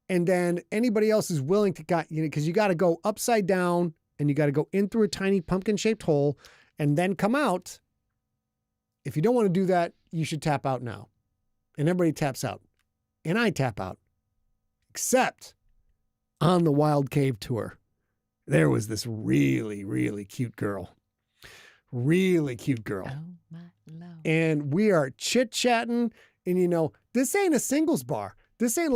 And then anybody else is willing to, because you got to go upside down and you got to go in through a tiny pumpkin-shaped hole and then come out. If you don't want to do that, you should tap out now. And everybody taps out. And I tap out. Except on the Wild Cave tour, there was this really, really cute girl. Really cute girl. Oh, my love. And we are chit-chatting. And, this ain't a singles bar. This ain't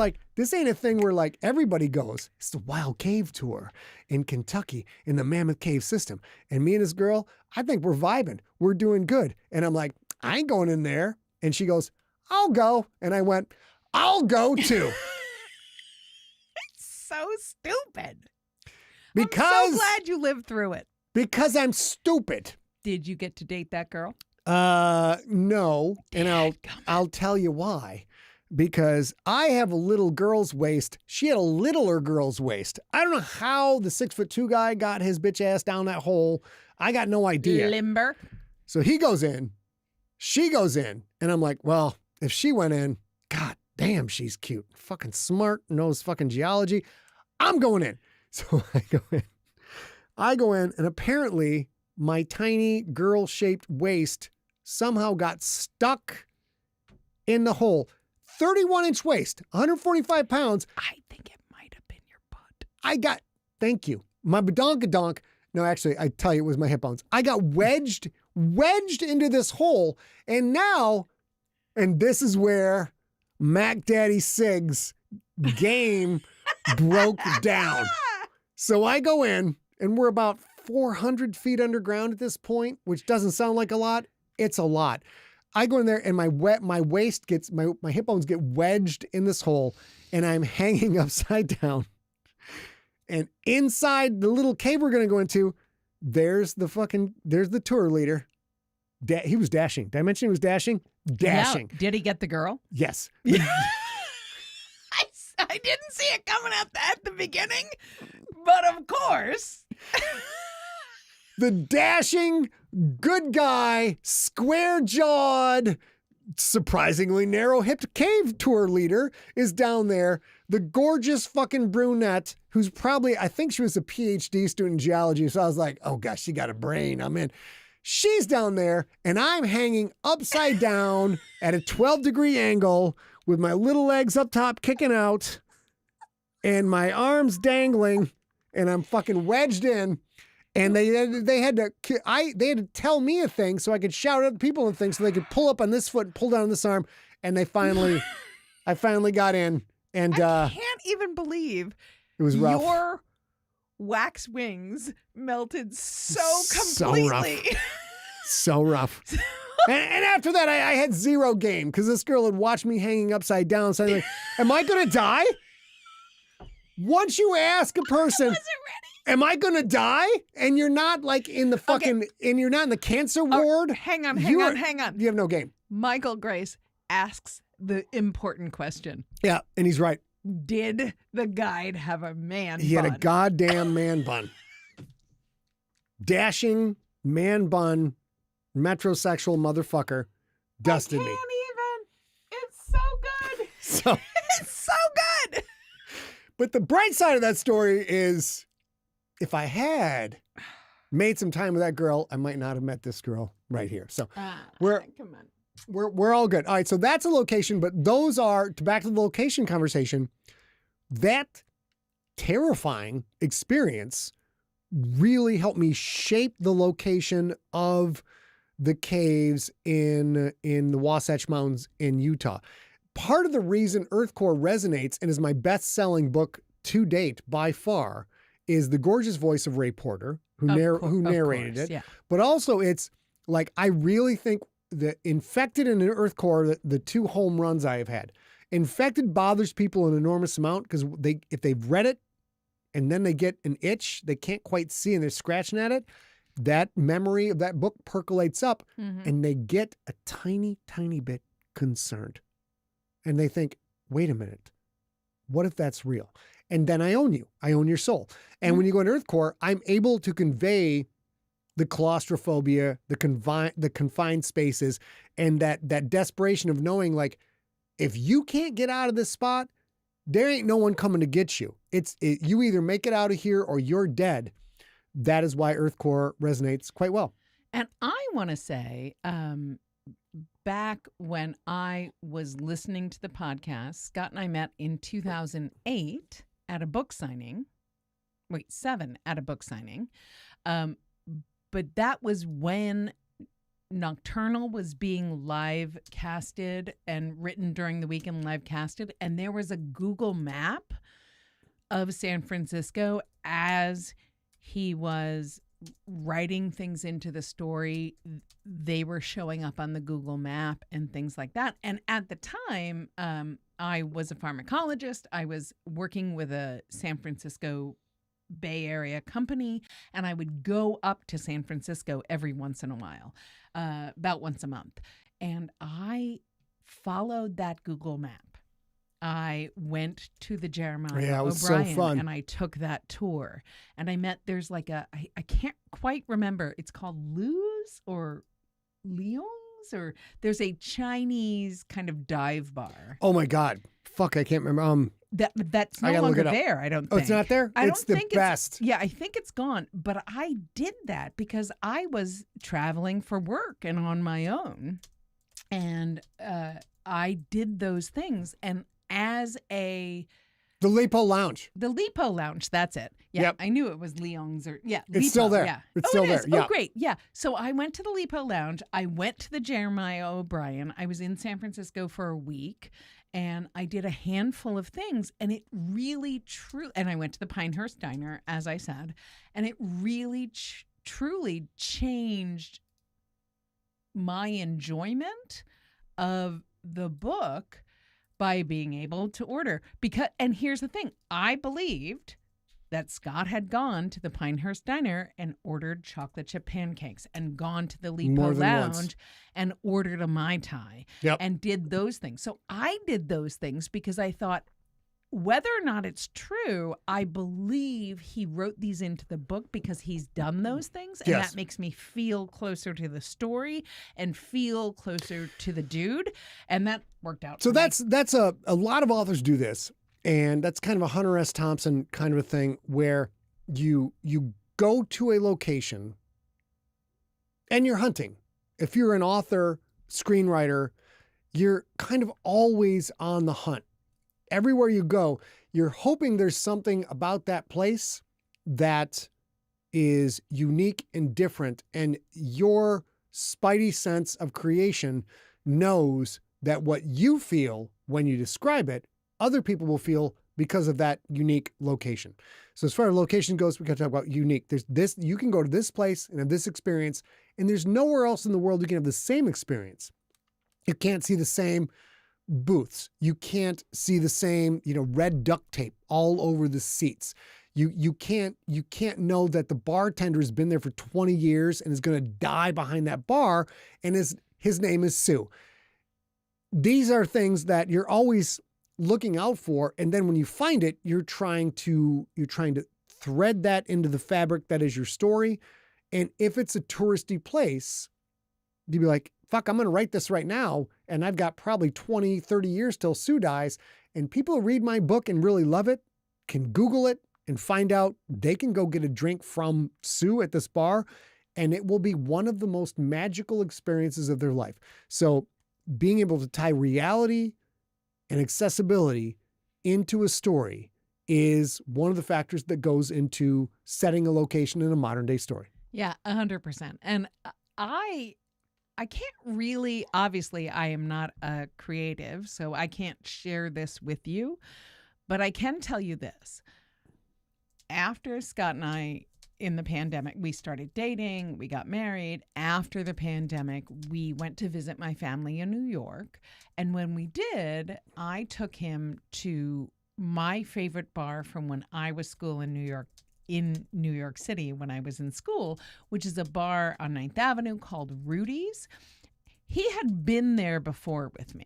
a thing where like everybody goes. It's the Wild Cave tour in Kentucky in the Mammoth Cave system. And me and this girl, I think we're vibing. We're doing good. And I'm like, I ain't going in there. And she goes, I'll go. And I went, I'll go too. It's so stupid. Because I'm so glad you lived through it. Because I'm stupid. Did you get to date that girl? No. And I'll tell you why. Because I have a little girl's waist. She had a littler girl's waist. I don't know how the 6'2" guy got his bitch ass down that hole. I got no idea. Limber. So he goes in. She goes in. And I'm like, well, if she went in, God damn, she's cute. Fucking smart, knows fucking geology. I'm going in. So I go in, and apparently my tiny girl-shaped waist somehow got stuck in the hole. 31-inch waist, 145 pounds. I think it might have been your butt. Thank you. My badonkadonk. No, actually, I tell you, it was my hip bones. I got wedged into this hole. And now, and this is where Mac Daddy Sig's game broke down. So I go in, and we're about 400 feet underground at this point, which doesn't sound like a lot. It's a lot. I go in there, and my waist gets, my hip bones get wedged in this hole, and I'm hanging upside down. And inside the little cave we're going to go into, there's the tour leader. He was dashing. Did I mention he was dashing? Dashing. Yeah. Did he get the girl? Yes. I didn't see it coming up at the beginning, but of course. The dashing, good guy, square-jawed, surprisingly narrow-hipped cave tour leader is down there. The gorgeous fucking brunette, who's probably, I think she was a PhD student in geology, so I was like, oh gosh, she got a brain, I'm in. She's down there, and I'm hanging upside down at a 12-degree angle with my little legs up top kicking out and my arms dangling, and I'm fucking wedged in. And they had to tell me a thing so I could shout at people and things so they could pull up on this foot and pull down on this arm. And I finally got in. And I can't even believe it was rough. Your wax wings melted so completely. So rough. And after that, I had zero game because this girl had watched me hanging upside down. So I was like, am I going to die? Once you ask a person, am I going to die? And you're not like in the fucking, and you're not in the cancer ward. Hang on. You have no game. Michael Grace asks the important question. Yeah, and he's right. Did the guide have a man He bun? had a goddamn man bun. Dashing, man bun, metrosexual motherfucker dusted me. I can't even. It's so good. So, It's so good. but the bright side of that story is if I had made some time with that girl, I might not have met this girl right here. So come on. we're all good. All right, so that's a location, but those are, back to the location conversation, that terrifying experience really helped me shape the location of the caves in the Wasatch Mountains in Utah. Part of the reason Earthcore resonates and is my best-selling book to date by far is the gorgeous voice of Ray Porter, who narrated it. Yeah. But also it's like, I really think the Infected and Earthcore, the two home runs I have had. Infected bothers people an enormous amount because if they've read it and then they get an itch they can't quite see and they're scratching at it, that memory of that book percolates up and they get a tiny, tiny bit concerned. And they think, wait a minute, what if that's real? and then I own you. I own your soul. And when you go into Earth Core, I'm able to convey the claustrophobia, the confined spaces, and that desperation of knowing, like, if you can't get out of this spot, there ain't no one coming to get you. You either make it out of here or you're dead. That is why Earth Core resonates quite well. And I want to say, back when I was listening to the podcast, Scott and I met in 2008 at a book signing. Wait, 7 at a book signing. But that was when Nocturnal was being live casted and written during the week and live casted. And there was a Google map of San Francisco as he was writing things into the story. They were showing up on the Google map and things like that. And at the time, I was a pharmacologist. I was working with a San Francisco Bay Area company, and I would go up to San Francisco every once in a while, about once a month. And I followed that Google map. I went to the Jeremiah it was O'Brien so fun. and I took that tour. And I met, there's like I can't quite remember. It's called Lou's or Leong's, or there's a Chinese kind of dive bar. Oh my God. Fuck, I can't remember. That's I no gotta look longer it up. there, I don't think. Oh, it's not there? I It's don't the think best. Yeah, I think it's gone. But I did that because I was traveling for work and on my own. And I did those things. And as the Lipo Lounge. Lipo Lounge, that's it. Yeah, Yep. I knew it was Leong's or It's Lipo, still there. Yeah. It's still it there. is? Yeah. Oh, great. Yeah. So I went to the Lipo Lounge. I went to the Jeremiah O'Brien. I was in San Francisco for a week, and I did a handful of things, and it really and I went to the Pinehurst Diner, as I said, and it really truly changed my enjoyment of the book by being able to order. And here's the thing, I believed that Scott had gone to the Pinehurst Diner and ordered chocolate chip pancakes and gone to the More Lipo than once. Lounge and ordered a Mai Tai and did those things. So I did those things because I thought, whether or not it's true, I believe he wrote these into the book because he's done those things. And Yes. that makes me feel closer to the story and feel closer to the dude. And that worked out. So for me. that's a lot of authors do this. And that's kind of a Hunter S. Thompson kind of a thing where you go to a location and you're hunting. If you're an author, screenwriter, you're kind of always on the hunt. Everywhere you go, you're hoping there's something about that place that is unique and different. And your spidey sense of creation knows that what you feel when you describe it, other people will feel because of that unique location. So as far as location goes, we got to talk about unique. There's this, you can go to this place and have this experience, and there's nowhere else in the world you can have the same experience. You can't see the same booths. You can't see the same, red duct tape all over the seats. You can't know that the bartender has been there for 20 years and is going to die behind that bar, and his name is Sue. These are things that you're always looking out for, and then when you find it, you're trying to thread that into the fabric that is your story. And if it's a touristy place, you'd be like, fuck, I'm going to write this right now. And I've got probably 20, 30 years till Sue dies. And people who read my book and really love it can Google it and find out they can go get a drink from Sue at this bar. And it will be one of the most magical experiences of their life. So being able to tie reality and accessibility into a story is one of the factors that goes into setting a location in a modern day story. Yeah, 100%. And I can't really, obviously I am not a creative, so I can't share this with you, but I can tell you this. After Scott and I, in the pandemic, we started dating, we got married. After the pandemic, we went to visit my family in New York. And when we did, I took him to my favorite bar from when I was in New York City when I was in school, which is a bar on 9th Avenue called Rudy's. He had been there before with me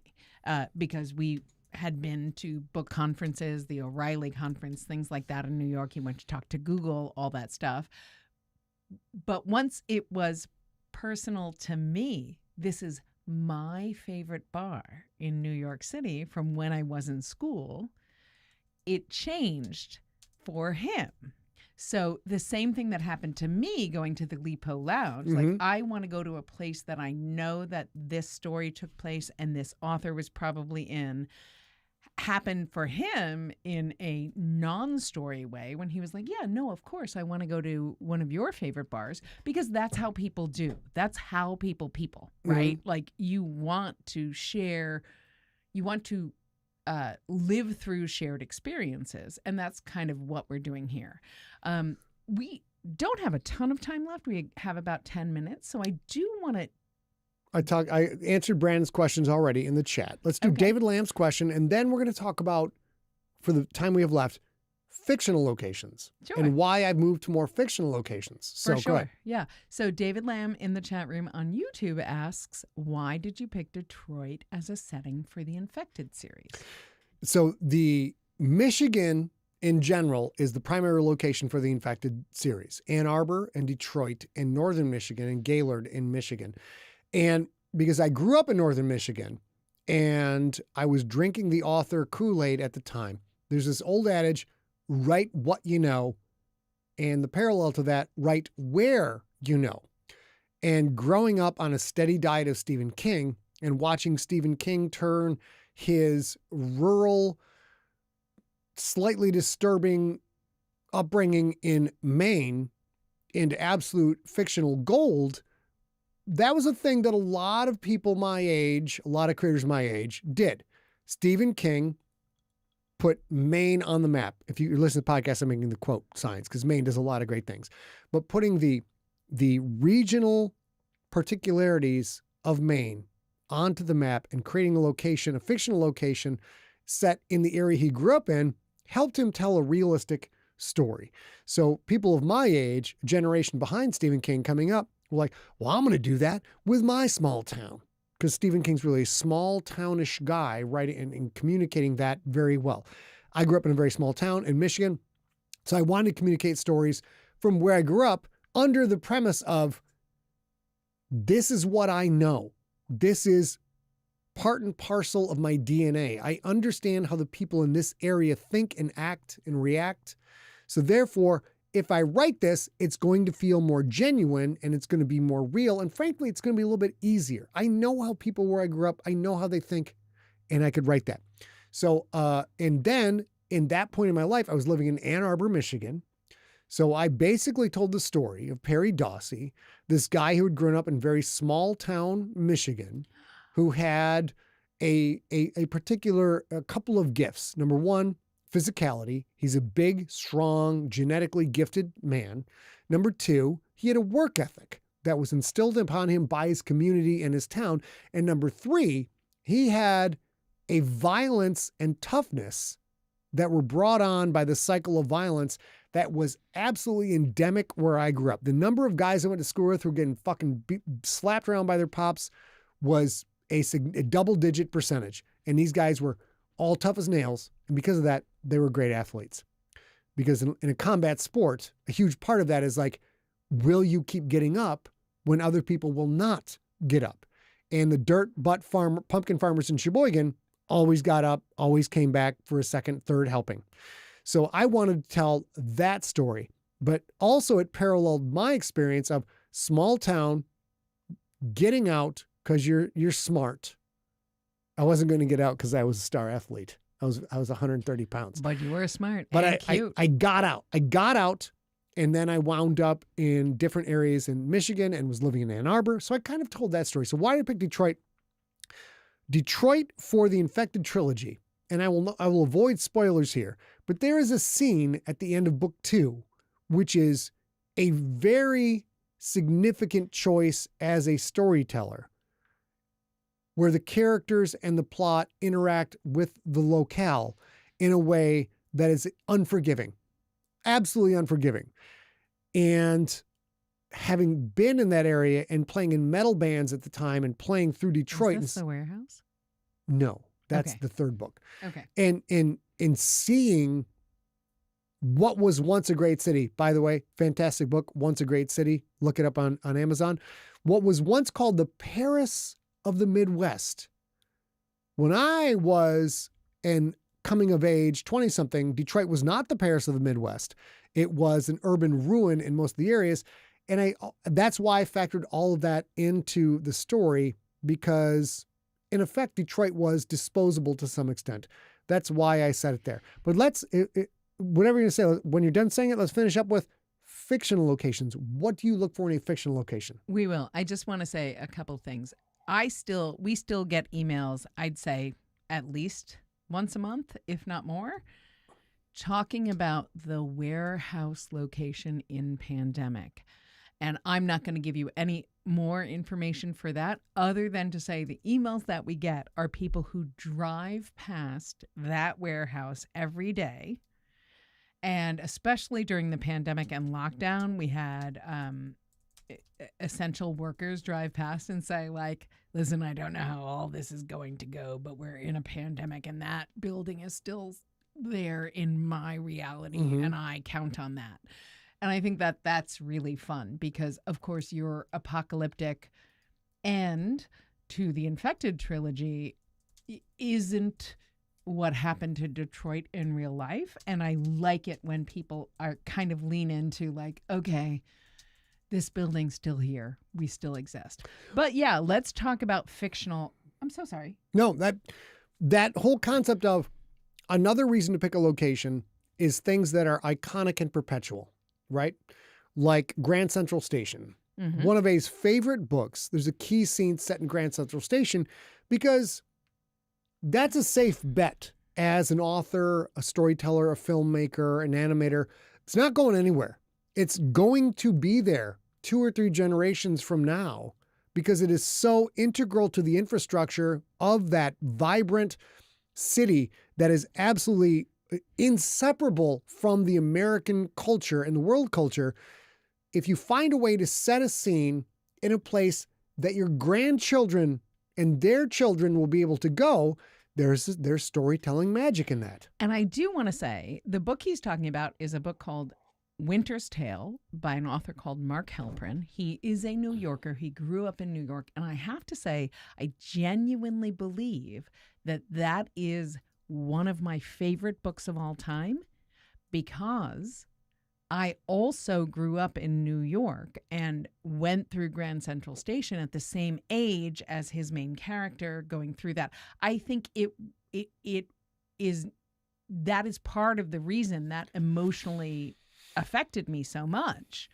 because we had been to book conferences, the O'Reilly conference, things like that in New York. He went to talk to Google, all that stuff. But once it was personal to me, this is my favorite bar in New York City from when I was in school, it changed for him. So the same thing that happened to me going to the Lipo Lounge, like I want to go to a place that I know that this story took place and this author was probably in, happened for him in a non-story way when he was like, yeah, no, of course I want to go to one of your favorite bars, because that's how people do. That's how people, right? Like you want to share, you want to live through shared experiences. And that's kind of what we're doing here. We don't have a ton of time left. We have about 10 minutes. So I do want to. I answered Brandon's questions already in the chat. Let's do David Lamb's question. And then we're going to talk about, for the time we have left, fictional locations and why I've moved to more fictional locations. So For sure. go ahead. Yeah. So David Lamb in the chat room on YouTube asks, why did you pick Detroit as a setting for the Infected series? So the Michigan in general is the primary location for the Infected series. Ann Arbor and Detroit in northern Michigan and Gaylord in Michigan. And because I grew up in northern Michigan and I was drinking the author Kool-Aid at the time, there's this old adage, write what you know, and the parallel to that, write where you know. And growing up on a steady diet of Stephen King and watching Stephen King turn his rural, slightly disturbing upbringing in Maine into absolute fictional gold, that was a thing that a lot of people my age, a lot of creators my age did. Stephen King put Maine on the map. If you listen to the podcast, I'm making the quote signs because Maine does a lot of great things. But putting the regional particularities of Maine onto the map and creating a location, a fictional location set in the area he grew up in, helped him tell a realistic story. So people of my age, a generation behind Stephen King coming up, were like, well, I'm going to do that with my small town. Because Stephen King's really a small townish guy writing and communicating that very well. I grew up in a very small town in Michigan. So I wanted to communicate stories from where I grew up under the premise of this is what I know. This is part and parcel of my DNA. I understand how the people in this area think and act and react. So therefore, if I write this, it's going to feel more genuine and it's going to be more real. And frankly, it's going to be a little bit easier. I know how people where I grew up, I know how they think, and I could write that. So, and then in that point in my life, I was living in Ann Arbor, Michigan. So I basically told the story of Perry Dawsey, this guy who had grown up in very small town Michigan, who had a couple of gifts. Number one, physicality. He's a big, strong, genetically gifted man. Number two, he had a work ethic that was instilled upon him by his community and his town. And number three, he had a violence and toughness that were brought on by the cycle of violence that was absolutely endemic where I grew up. The number of guys I went to school with who were getting fucking slapped around by their pops was a double-digit percentage. And these guys were all tough as nails. And because of that, they were great athletes. Because in a combat sport, a huge part of that is like, will you keep getting up when other people will not get up? And the dirt butt pumpkin farmers in Sheboygan always got up, always came back for a second, third helping. So I wanted to tell that story, but also it paralleled my experience of small town, getting out because you're smart. I wasn't going to get out because I was a star athlete. I was 130 pounds. But you were smart but and cute. I got out. I got out, and then I wound up in different areas in Michigan and was living in Ann Arbor. So I kind of told that story. So why did I pick Detroit? Detroit for the Infected trilogy. And I will avoid spoilers here, but there is a scene at the end of book 2, which is a very significant choice as a storyteller, where the characters and the plot interact with the locale in a way that is unforgiving, absolutely unforgiving. And having been in that area and playing in metal bands at the time and playing through Detroit. Is this the warehouse? No, That's Okay. the third book. Okay. And in seeing what was once a great city, by the way, fantastic book, Once a Great City. Look it up on Amazon. What was once called the Paris of the Midwest. When I was an coming of age 20-something, Detroit was not the Paris of the Midwest. It was an urban ruin in most of the areas. And that's why I factored all of that into the story, because in effect, Detroit was disposable to some extent. That's why I said it there. But whatever you're going to say, when you're done saying it, let's finish up with fictional locations. What do you look for in a fictional location? We will. I just want to say a couple things. We still get emails, I'd say at least once a month, if not more, talking about the warehouse location in Pandemic. And I'm not going to give you any more information for that other than to say the emails that we get are people who drive past that warehouse every day. And especially during the pandemic and lockdown, we had essential workers drive past and say, like, listen, I don't know how all this is going to go, but we're in a pandemic and that building is still there in my reality, and I count on that. And I think that that's really fun because, of course, your apocalyptic end to the Infected trilogy isn't what happened to Detroit in real life. And I like it when people are kind of lean into like, okay, this building's still here. We still exist. But yeah, let's talk about fictional. I'm so sorry. No, that whole concept of another reason to pick a location is things that are iconic and perpetual, right? Like Grand Central Station. One of A's favorite books. There's a key scene set in Grand Central Station because that's a safe bet as an author, a storyteller, a filmmaker, an animator. It's not going anywhere. It's going to be there 2 or 3 generations from now because it is so integral to the infrastructure of that vibrant city that is absolutely inseparable from the American culture and the world culture. If you find a way to set a scene in a place that your grandchildren and their children will be able to go, there's storytelling magic in that. And I do want to say the book he's talking about is a book called Winter's Tale by an author called Mark Halperin. He is a New Yorker. He grew up in New York. And I have to say, I genuinely believe that that is one of my favorite books of all time because I also grew up in New York and went through Grand Central Station at the same age as his main character going through that. I think it is that is part of the reason that emotionally affected me so much,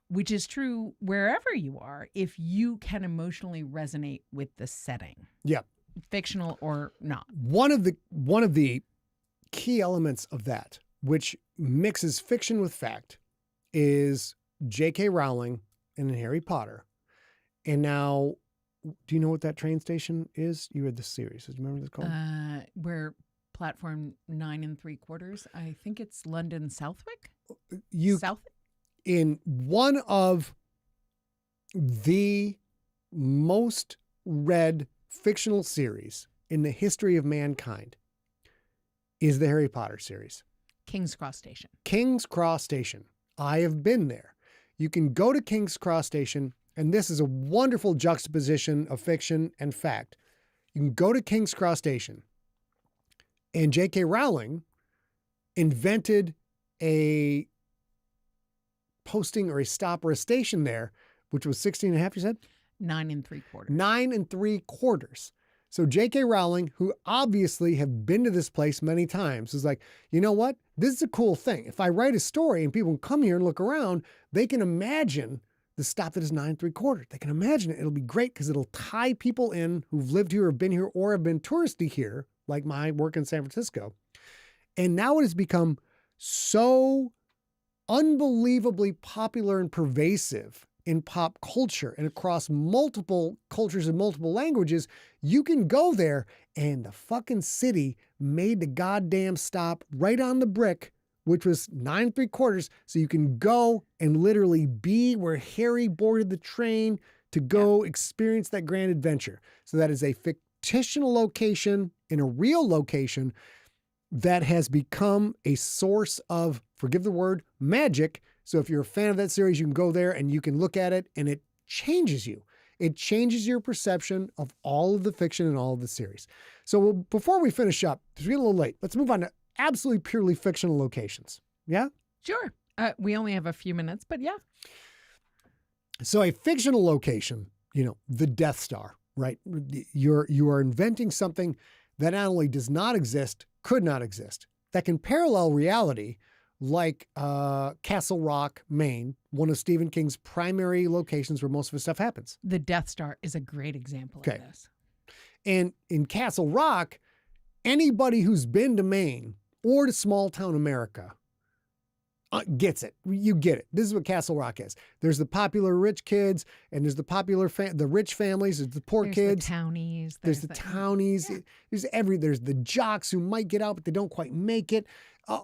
which is true wherever you are if you can emotionally resonate with the setting. Yeah. Fictional or not. One of the key elements of that, which mixes fiction with fact, is J.K. Rowling and Harry Potter. And now, do you know what that train station is? You read the series. Do you remember what it's called? Where platform 9 3/4. I think it's London Southwick. Southwick? In one of the most read fictional series in the history of mankind is the Harry Potter series. King's Cross Station. King's Cross Station. I have been there. You can go to King's Cross Station, and this is a wonderful juxtaposition of fiction and fact. You can go to King's Cross Station, and J.K. Rowling invented a posting or a stop or a station there, which was 16 and a half, you said? 9 3/4. 9 3/4. So J.K. Rowling, who obviously have been to this place many times, is like, you know what? This is a cool thing. If I write a story and people come here and look around, they can imagine the stop that is 9 3/4. They can imagine it. It'll be great because it'll tie people in who've lived here or been here or have been touristy here, like my work in San Francisco. And now it has become so unbelievably popular and pervasive in pop culture and across multiple cultures and multiple languages. You can go there and the fucking city made the goddamn stop right on the brick, which was 9 3/4. So you can go and literally be where Harry boarded the train to go experience that grand adventure. So that is a fictional location in a real location that has become a source of, forgive the word, magic. So if you're a fan of that series, you can go there and you can look at it and it changes you. It changes your perception of all of the fiction and all of the series. So before we finish up, it's getting a little late. Let's move on to absolutely purely fictional locations. Yeah? Sure. We only have a few minutes, but yeah. So a fictional location, the Death Star, right? You are inventing something that not only does not exist, could not exist, that can parallel reality, like Castle Rock, Maine, one of Stephen King's primary locations where most of his stuff happens. The Death Star is a great example of this. And in Castle Rock, anybody who's been to Maine or to small town America gets it. You get it. This is what Castle Rock is. There's the popular rich kids, and there's the popular the rich families. There's the poor kids. The townies. There's the townies. Yeah. There's the jocks who might get out, but they don't quite make it.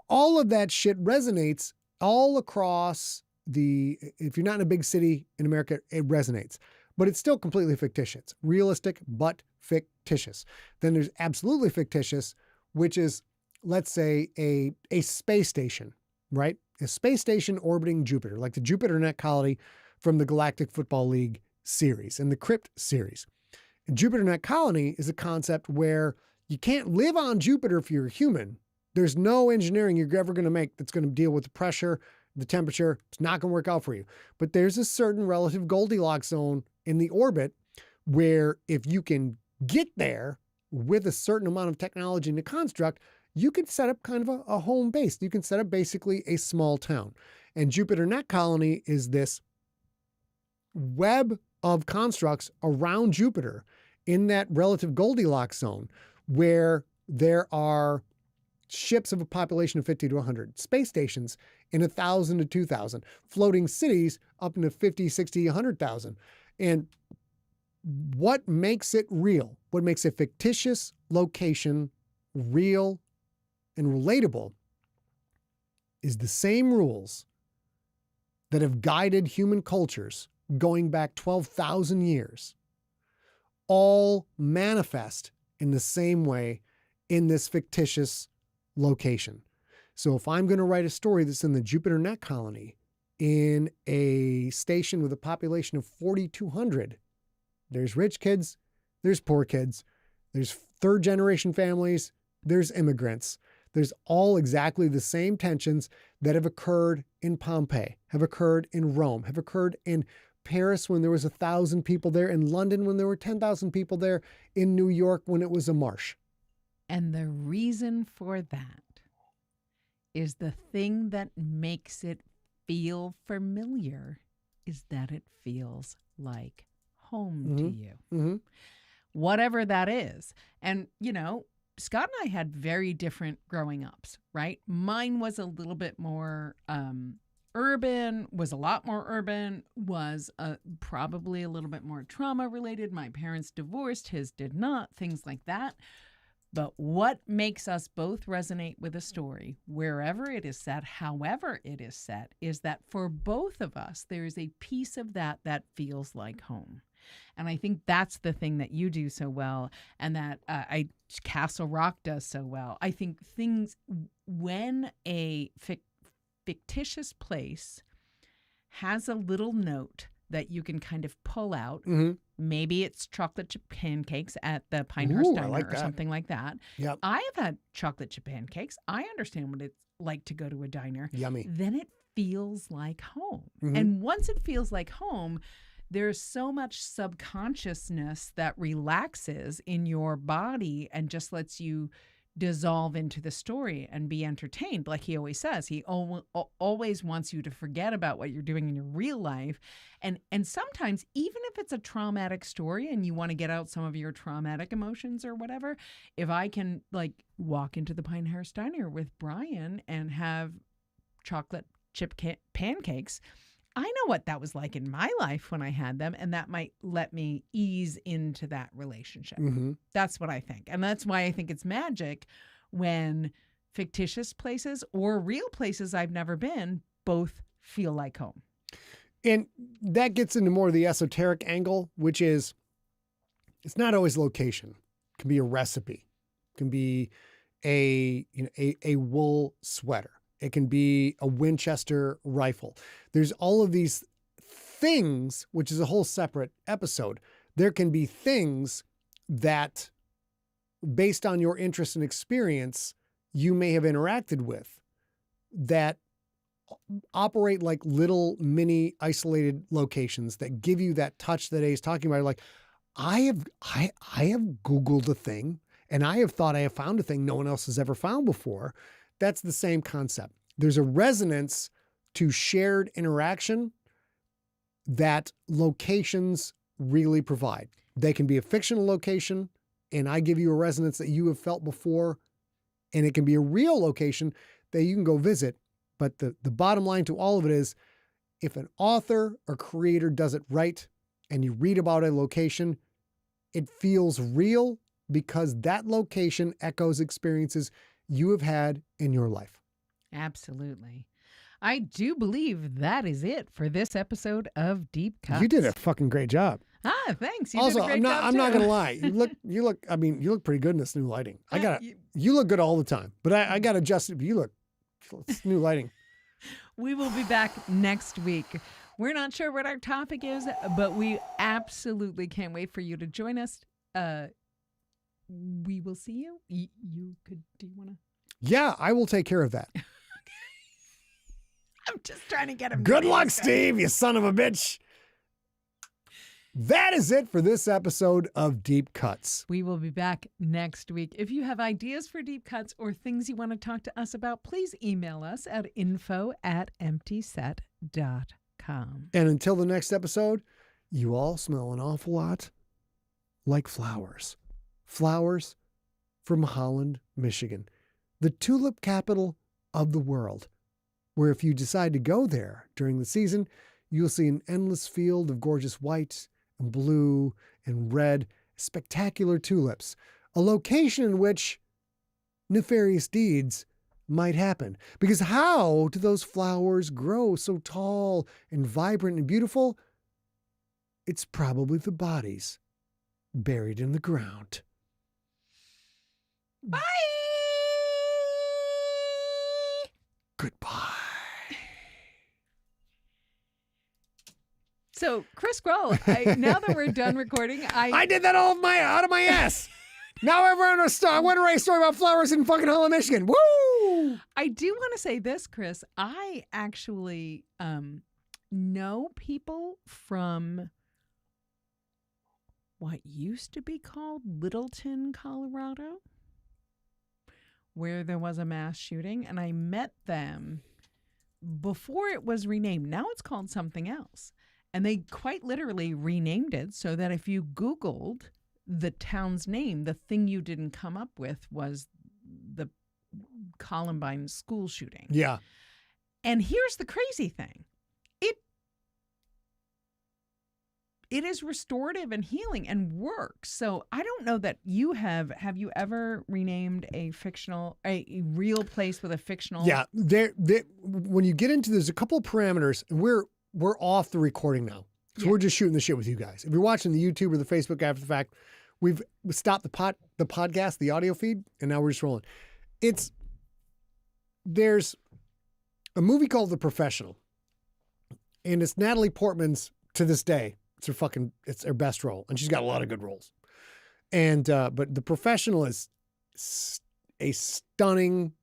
All of that shit resonates all across if you're not in a big city in America, it resonates. But it's still completely fictitious. Realistic, but fictitious. Then there's absolutely fictitious, which is, let's say, a space station, right? A space station orbiting Jupiter, like the Jupiter Net Colony from the Galactic Football League series and the Crypt series. And Jupiter Net Colony is a concept where you can't live on Jupiter if you're a human. There's no engineering you're ever going to make that's going to deal with the pressure, the temperature. It's not going to work out for you. But there's a certain relative Goldilocks zone in the orbit where if you can get there with a certain amount of technology in the construct, you can set up kind of a home base. You can set up basically a small town. And Jupiter Net Colony is this web of constructs around Jupiter in that relative Goldilocks zone where there are ships of a population of 50 to 100, space stations in 1,000 to 2,000, floating cities up into 50, 60, 100,000. And what makes it real, what makes a fictitious location real and relatable is the same rules that have guided human cultures going back 12,000 years, all manifest in the same way in this fictitious location. So if I'm going to write a story that's in the Jupiter Net Colony in a station with a population of 4,200, there's rich kids, there's poor kids, there's third generation families, there's immigrants. There's all exactly the same tensions that have occurred in Pompeii, have occurred in Rome, have occurred in Paris when there was 1,000 people there, in London when there were 10,000 people there, in New York when it was a marsh. And the reason for that is the thing that makes it feel familiar is that it feels like home to you. Mm-hmm. Whatever that is. And, Scott and I had very different growing ups, right? Mine was a little bit more urban, was a lot more urban, was probably a little bit more trauma related. My parents divorced, his did not, things like that. But what makes us both resonate with a story, wherever it is set, however it is set, is that for both of us, there is a piece of that feels like home. And I think that's the thing that you do so well, and that Castle Rock does so well. I think when a fictitious place has a little note that you can kind of pull out, mm-hmm. Maybe it's chocolate chip pancakes at the Pinehurst Diner or something like that. Yep. I have had chocolate chip pancakes. I understand what it's like to go to a diner. Yummy. Then it feels like home. Mm-hmm. And once it feels like home, there's so much subconsciousness that relaxes in your body and just lets you dissolve into the story and be entertained. Like he always says, he always wants you to forget about what you're doing in your real life. And sometimes, even if it's a traumatic story and you want to get out some of your traumatic emotions or whatever, if I can walk into the Pinehurst Diner with Brian and have chocolate chip pancakes, I know what that was like in my life when I had them, and that might let me ease into that relationship. Mm-hmm. That's what I think. And that's why I think it's magic when fictitious places or real places I've never been both feel like home. And that gets into more of the esoteric angle, which is it's not always location. can be a recipe, can be a wool sweater. It can be a Winchester rifle. There's all of these things, which is a whole separate episode. There can be things that, based on your interest and experience, you may have interacted with that operate like little mini isolated locations that give you that touch that A's talking about. Like, I have Googled a thing and I have thought I have found a thing no one else has ever found before. That's the same concept. There's a resonance to shared interaction that locations really provide. They can be a fictional location, and I give you a resonance that you have felt before, and it can be a real location that you can go visit. But the bottom line to all of it is, if an author or creator does it right and you read about a location, it feels real because that location echoes experiences you have had in your life. Absolutely. I do believe that is it for this episode of Deep Cuts. You did a fucking great job. Ah, thanks. You Also, did a great job I'm not too. gonna lie. You look pretty good in this new lighting. You look good all the time, but I got to adjust it. You look, it's new lighting. We will be back next week. We're not sure what our topic is, but we absolutely can't wait for you to join us. We will see you. Do you want to? Yeah, I will take care of that. I'm just trying to get him. Good luck, Steve, you son of a bitch. That is it for this episode of Deep Cuts. We will be back next week. If you have ideas for Deep Cuts or things you want to talk to us about, please email us at info@emptyset.com. And until the next episode, you all smell an awful lot like flowers. Flowers from Holland, Michigan, the tulip capital of the world, where if you decide to go there during the season, you'll see an endless field of gorgeous white and blue and red, spectacular tulips, a location in which nefarious deeds might happen. Because how do those flowers grow so tall and vibrant and beautiful? It's probably the bodies buried in the ground. Bye! Goodbye. So, Chris Grohl, now that we're done recording, I did that all out of my ass. Now I want to write a story about flowers in fucking Holland, Michigan. Woo! I do want to say this, Chris. I actually know people from what used to be called Littleton, Colorado, where there was a mass shooting, and I met them before it was renamed. Now it's called something else. And they quite literally renamed it so that if you Googled the town's name, the thing you didn't come up with was the Columbine school shooting. Yeah. And here's the crazy thing. It is restorative and healing and works. So I don't know that you have you ever renamed a real place with a fictional? Yeah. When you get into, there's a couple of parameters, and we're off the recording now. So we're just shooting the shit with you guys. If you're watching the YouTube or the Facebook after the fact, we've stopped the podcast, the audio feed, and now we're just rolling. There's a movie called The Professional, and it's Natalie Portman's, to this day, it's her best role, and she's got a lot of good roles. And but The Professional is a stunning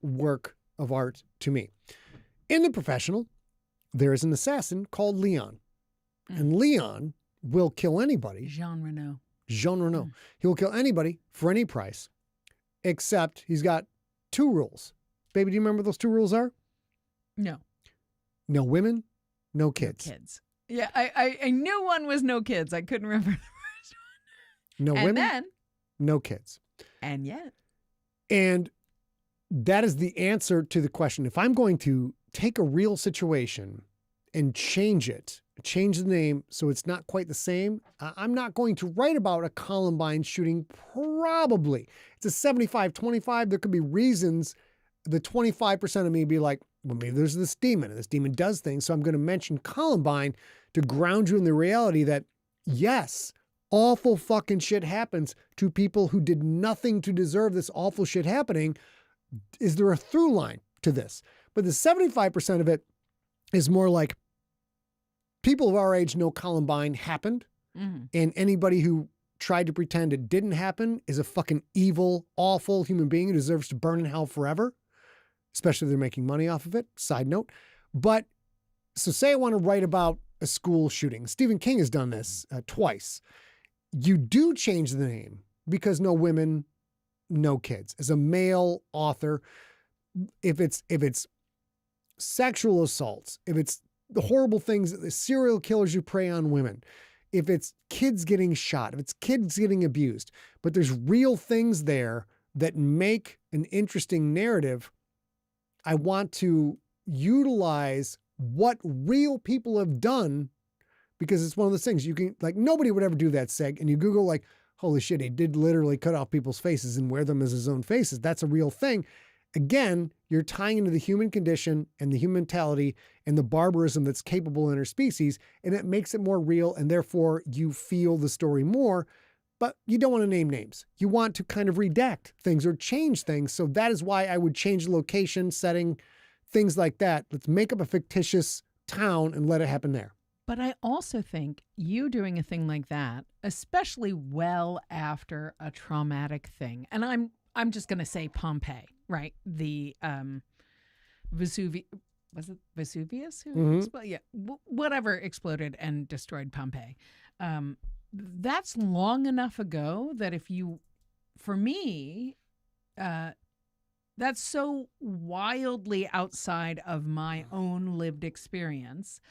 work of art to me. In The Professional, there is an assassin called Leon, and Leon will kill anybody. Jean Reno. He will kill anybody for any price, except he's got two rules. Baby, do you remember what those two rules are? No. No women, no kids. No kids. Yeah, I knew one was no kids. I couldn't remember the first one. No women, then, no kids. And yet. And that is the answer to the question. If I'm going to take a real situation and change the name so it's not quite the same, I'm not going to write about a Columbine shooting, probably. It's a 75-25. There could be reasons. The 25% of me be like, well, maybe there's this demon, and this demon does things, so I'm going to mention Columbine to ground you in the reality that, yes, awful fucking shit happens to people who did nothing to deserve this awful shit happening. Is there a through line to this? But the 75% of it is more like people of our age know Columbine happened, and anybody who tried to pretend it didn't happen is a fucking evil, awful human being who deserves to burn in hell forever, especially if they're making money off of it. Side note. But so say I want to write about a school shooting. Stephen King has done this twice. You do change the name because no women, no kids. As a male author, if it's sexual assaults, if it's the horrible things, the serial killers who prey on women, if it's kids getting shot, if it's kids getting abused, but there's real things there that make an interesting narrative, I want to utilize what real people have done, because it's one of those things you can, like, nobody would ever do that, Seg. And you Google, like, holy shit, he did literally cut off people's faces and wear them as his own faces. That's a real thing. Again, you're tying into the human condition and the human mentality and the barbarism that's capable in our species, and it makes it more real, and therefore you feel the story more, but you don't want to name names. You want to kind of redact things or change things. So that is why I would change the location, setting, things like that. Let's make up a fictitious town and let it happen there. But I also think you doing a thing like that, especially well after a traumatic thing, and I'm just going to say Pompeii, right? The Vesuvius, was it Vesuvius who exploded? Yeah, whatever exploded and destroyed Pompeii. That's long enough ago that for me, that's so wildly outside of my own lived experience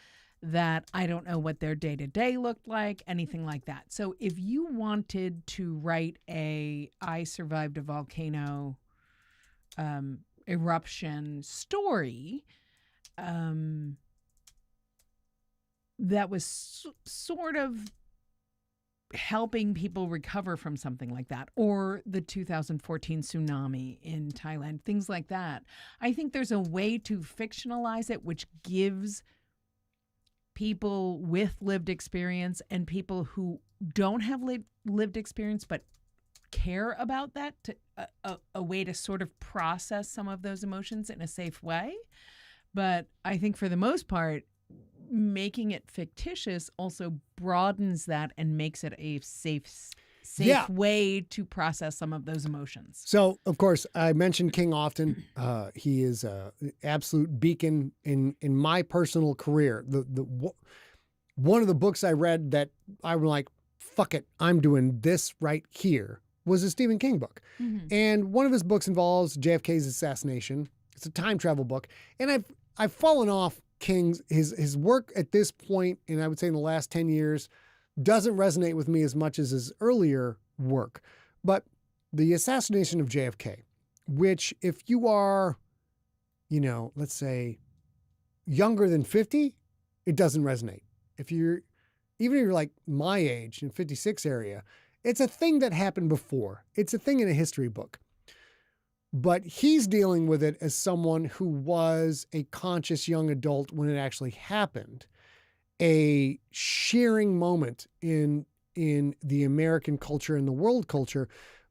that I don't know what their day-to-day looked like, anything like that. So if you wanted to write I survived a volcano eruption story that was sort of helping people recover from something like that, or the 2014 tsunami in Thailand, things like that, I think there's a way to fictionalize it which gives people with lived experience and people who don't have lived experience but care about that to a way to sort of process some of those emotions in a safe way. But I think for the most part, making it fictitious also broadens that and makes it a safe way to process some of those emotions. So, of course, I mentioned King often. He is an absolute beacon in my personal career. One of the books I read that I was like, fuck it, I'm doing this right here, was a Stephen King book. And one of his books involves JFK's assassination. It's a time travel book. And I've fallen off King's, his work at this point, and I would say in the last 10 years, doesn't resonate with me as much as his earlier work. But the assassination of JFK, which if you are, let's say younger than 50, it doesn't resonate. Even if you're like my age in 56 area, it's a thing that happened before. It's a thing in a history book. But he's dealing with it as someone who was a conscious young adult when it actually happened. A shearing moment in the American culture and the world culture,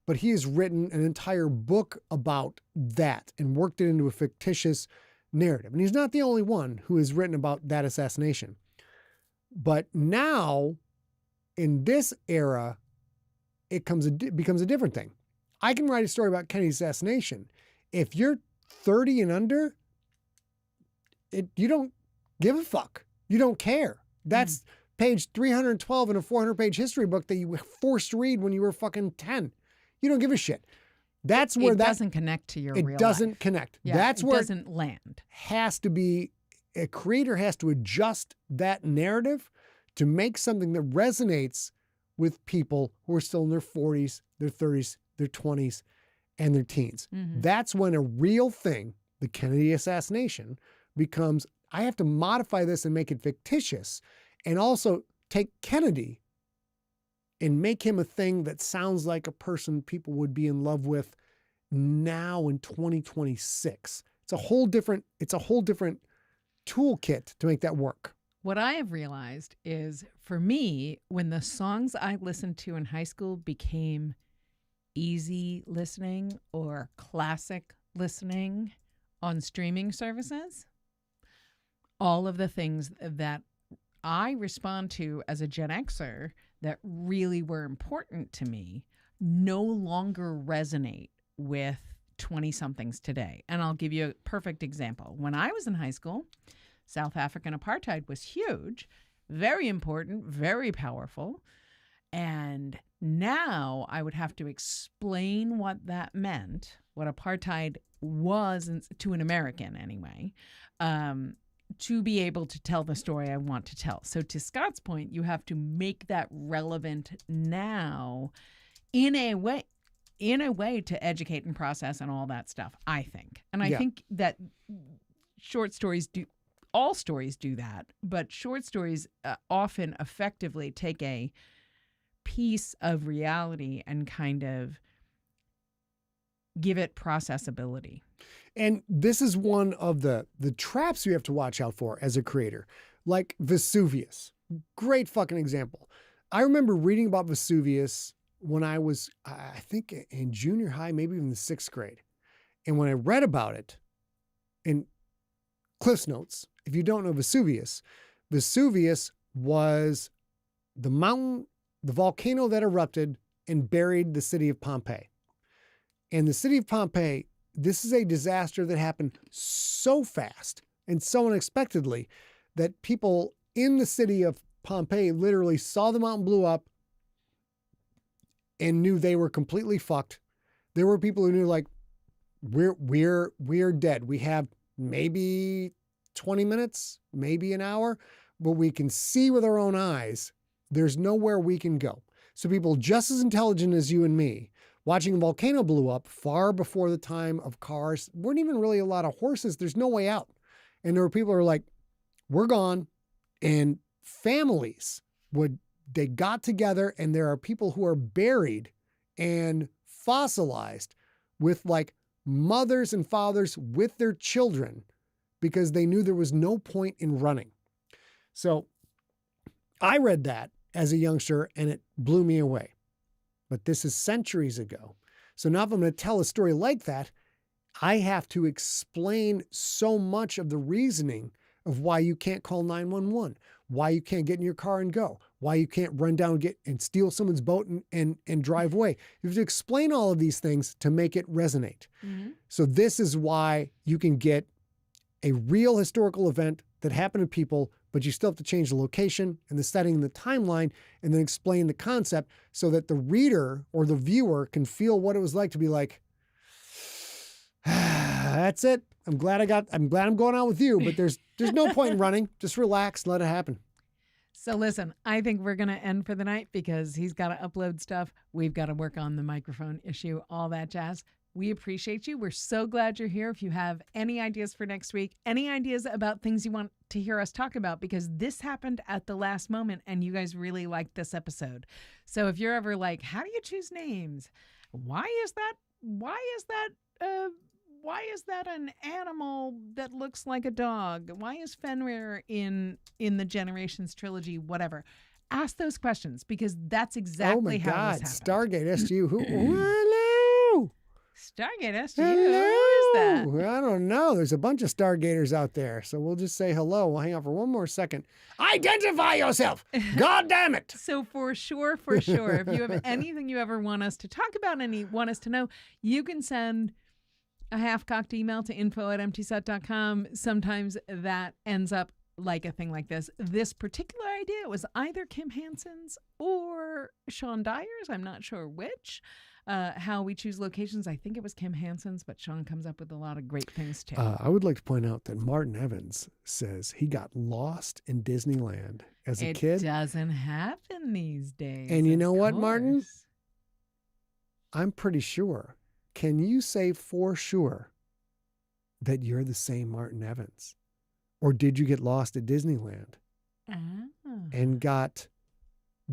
but he has written an entire book about that and worked it into a fictitious narrative. And he's not the only one who has written about that assassination. But now, in this era, it becomes a different thing. I can write a story about Kennedy's assassination. If you're 30 and under, you don't give a fuck. You don't care. That's page 312 in a 400-page history book that you were forced to read when you were fucking 10. You don't give a shit. That's where it doesn't connect to your real life. It doesn't connect. Yeah, that's where it doesn't land. Has to be, a creator has to adjust that narrative to make something that resonates with people who are still in their 40s, their 30s, their 20s, and their teens. That's when a real thing, the Kennedy assassination, becomes, I have to modify this and make it fictitious, and also take Kennedy and make him a thing that sounds like a person people would be in love with now in 2026. It's a whole different toolkit to make that work. What I have realized is, for me, when the songs I listened to in high school became easy listening or classic listening on streaming services, all of the things that I respond to as a Gen Xer that really were important to me no longer resonate with 20-somethings today. And I'll give you a perfect example. When I was in high school, South African apartheid was huge, very important, very powerful. And now I would have to explain what that meant, what apartheid was to an American anyway, to be able to tell the story I want to tell. So to Scott's point, you have to make that relevant now in a way to educate and process and all that stuff, I think. And I think that short stories do, all stories do that, but short stories often effectively take a piece of reality and kind of give it processability. And this is one of the traps you have to watch out for as a creator, like Vesuvius. Great fucking example. I remember reading about Vesuvius when I was, I think, in junior high, maybe even the 6th grade. And when I read about it in Cliff's Notes, if you don't know Vesuvius, Vesuvius was the mountain, the volcano that erupted and buried the city of Pompeii. And the city of Pompeii, this is a disaster that happened so fast and so unexpectedly that people in the city of Pompeii literally saw the mountain blew up and knew they were completely fucked. There were people who knew, like, we're dead. We have maybe 20 minutes, maybe an hour, but we can see with our own eyes there's nowhere we can go. So people just as intelligent as you and me, watching a volcano blow up far before the time of cars, weren't even really a lot of horses. There's no way out. And there were people who were like, we're gone. And families they got together, and there are people who are buried and fossilized with like mothers and fathers with their children because they knew there was no point in running. So I read that as a youngster and it blew me away. But this is centuries ago. So now if I'm going to tell a story like that, I have to explain so much of the reasoning of why you can't call 911, why you can't get in your car and go, why you can't run down and steal someone's boat and drive away. You have to explain all of these things to make it resonate. Mm-hmm. So this is why you can get a real historical event that happened to people, but you still have to change the location and the setting and the timeline and then explain the concept so that the reader or the viewer can feel what it was like to be like, that's it. I'm glad I'm going out with you, but there's no point in running. Just relax, let it happen. So listen, I think we're going to end for the night because he's got to upload stuff. We've got to work on the microphone issue, all that jazz. We appreciate you. We're so glad you're here. If you have any ideas for next week, any ideas about things you want to hear us talk about, because this happened at the last moment and you guys really liked this episode. So if you're ever like, how do you choose names? Why is that an animal that looks like a dog? Why is Fenrir in the Generations trilogy? Whatever. Ask those questions because that's exactly how this happened. Stargate SU. Hello. Stargate SU. Who is that? I don't know. There's a bunch of Stargaters out there. So we'll just say hello. We'll hang out for one more second. Identify yourself. God damn it. So for sure, if you have anything you ever want us to talk about and want us to know, you can send a half-cocked email to info@emptyset.com. Sometimes that ends up like a thing like this. This particular idea was either Kim Hansen's or Sean Dyer's. I'm not sure which. How we choose locations. I think it was Kim Hansen's, but Sean comes up with a lot of great things too. I would like to point out that Martin Evans says he got lost in Disneyland as a kid. It doesn't happen these days. And you know what, Martin? I'm pretty sure. Can you say for sure that you're the same Martin Evans? Or did you get lost at Disneyland and got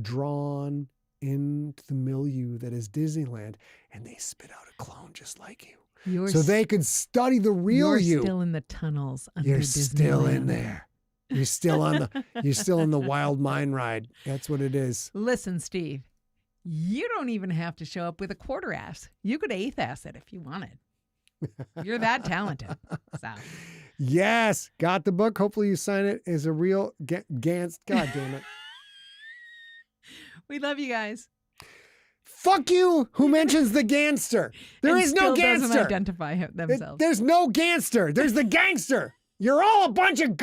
drawn into the milieu that is Disneyland and they spit out a clone just like you? They could study the real you. You're still in the tunnels under You're Disneyland. still in there. You're still in the wild mind ride. That's what it is. Listen, Steve, you don't even have to show up with a quarter ass. You could eighth ass it if you wanted. You're that talented. So. Yes. Got the book. Hopefully you sign it as a real Gans. God damn it. We love you guys. Fuck you who mentions the gangster. There is no gangster. Doesn't identify themselves. There's no gangster. There's the gangster. You're all a bunch of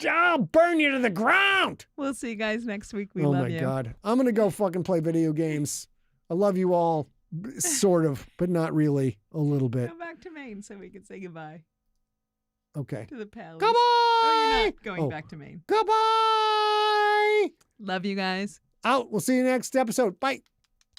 I'll burn you to the ground. We'll see you guys next week. We love you. Oh my God. I'm going to go fucking play video games. I love you all, sort of, but not really. A little bit. Go back to Maine so we can say goodbye. Okay. To the pals. Goodbye. Oh, you're not going back to Maine. Goodbye. Love you guys. Out. We'll see you next episode. Bye.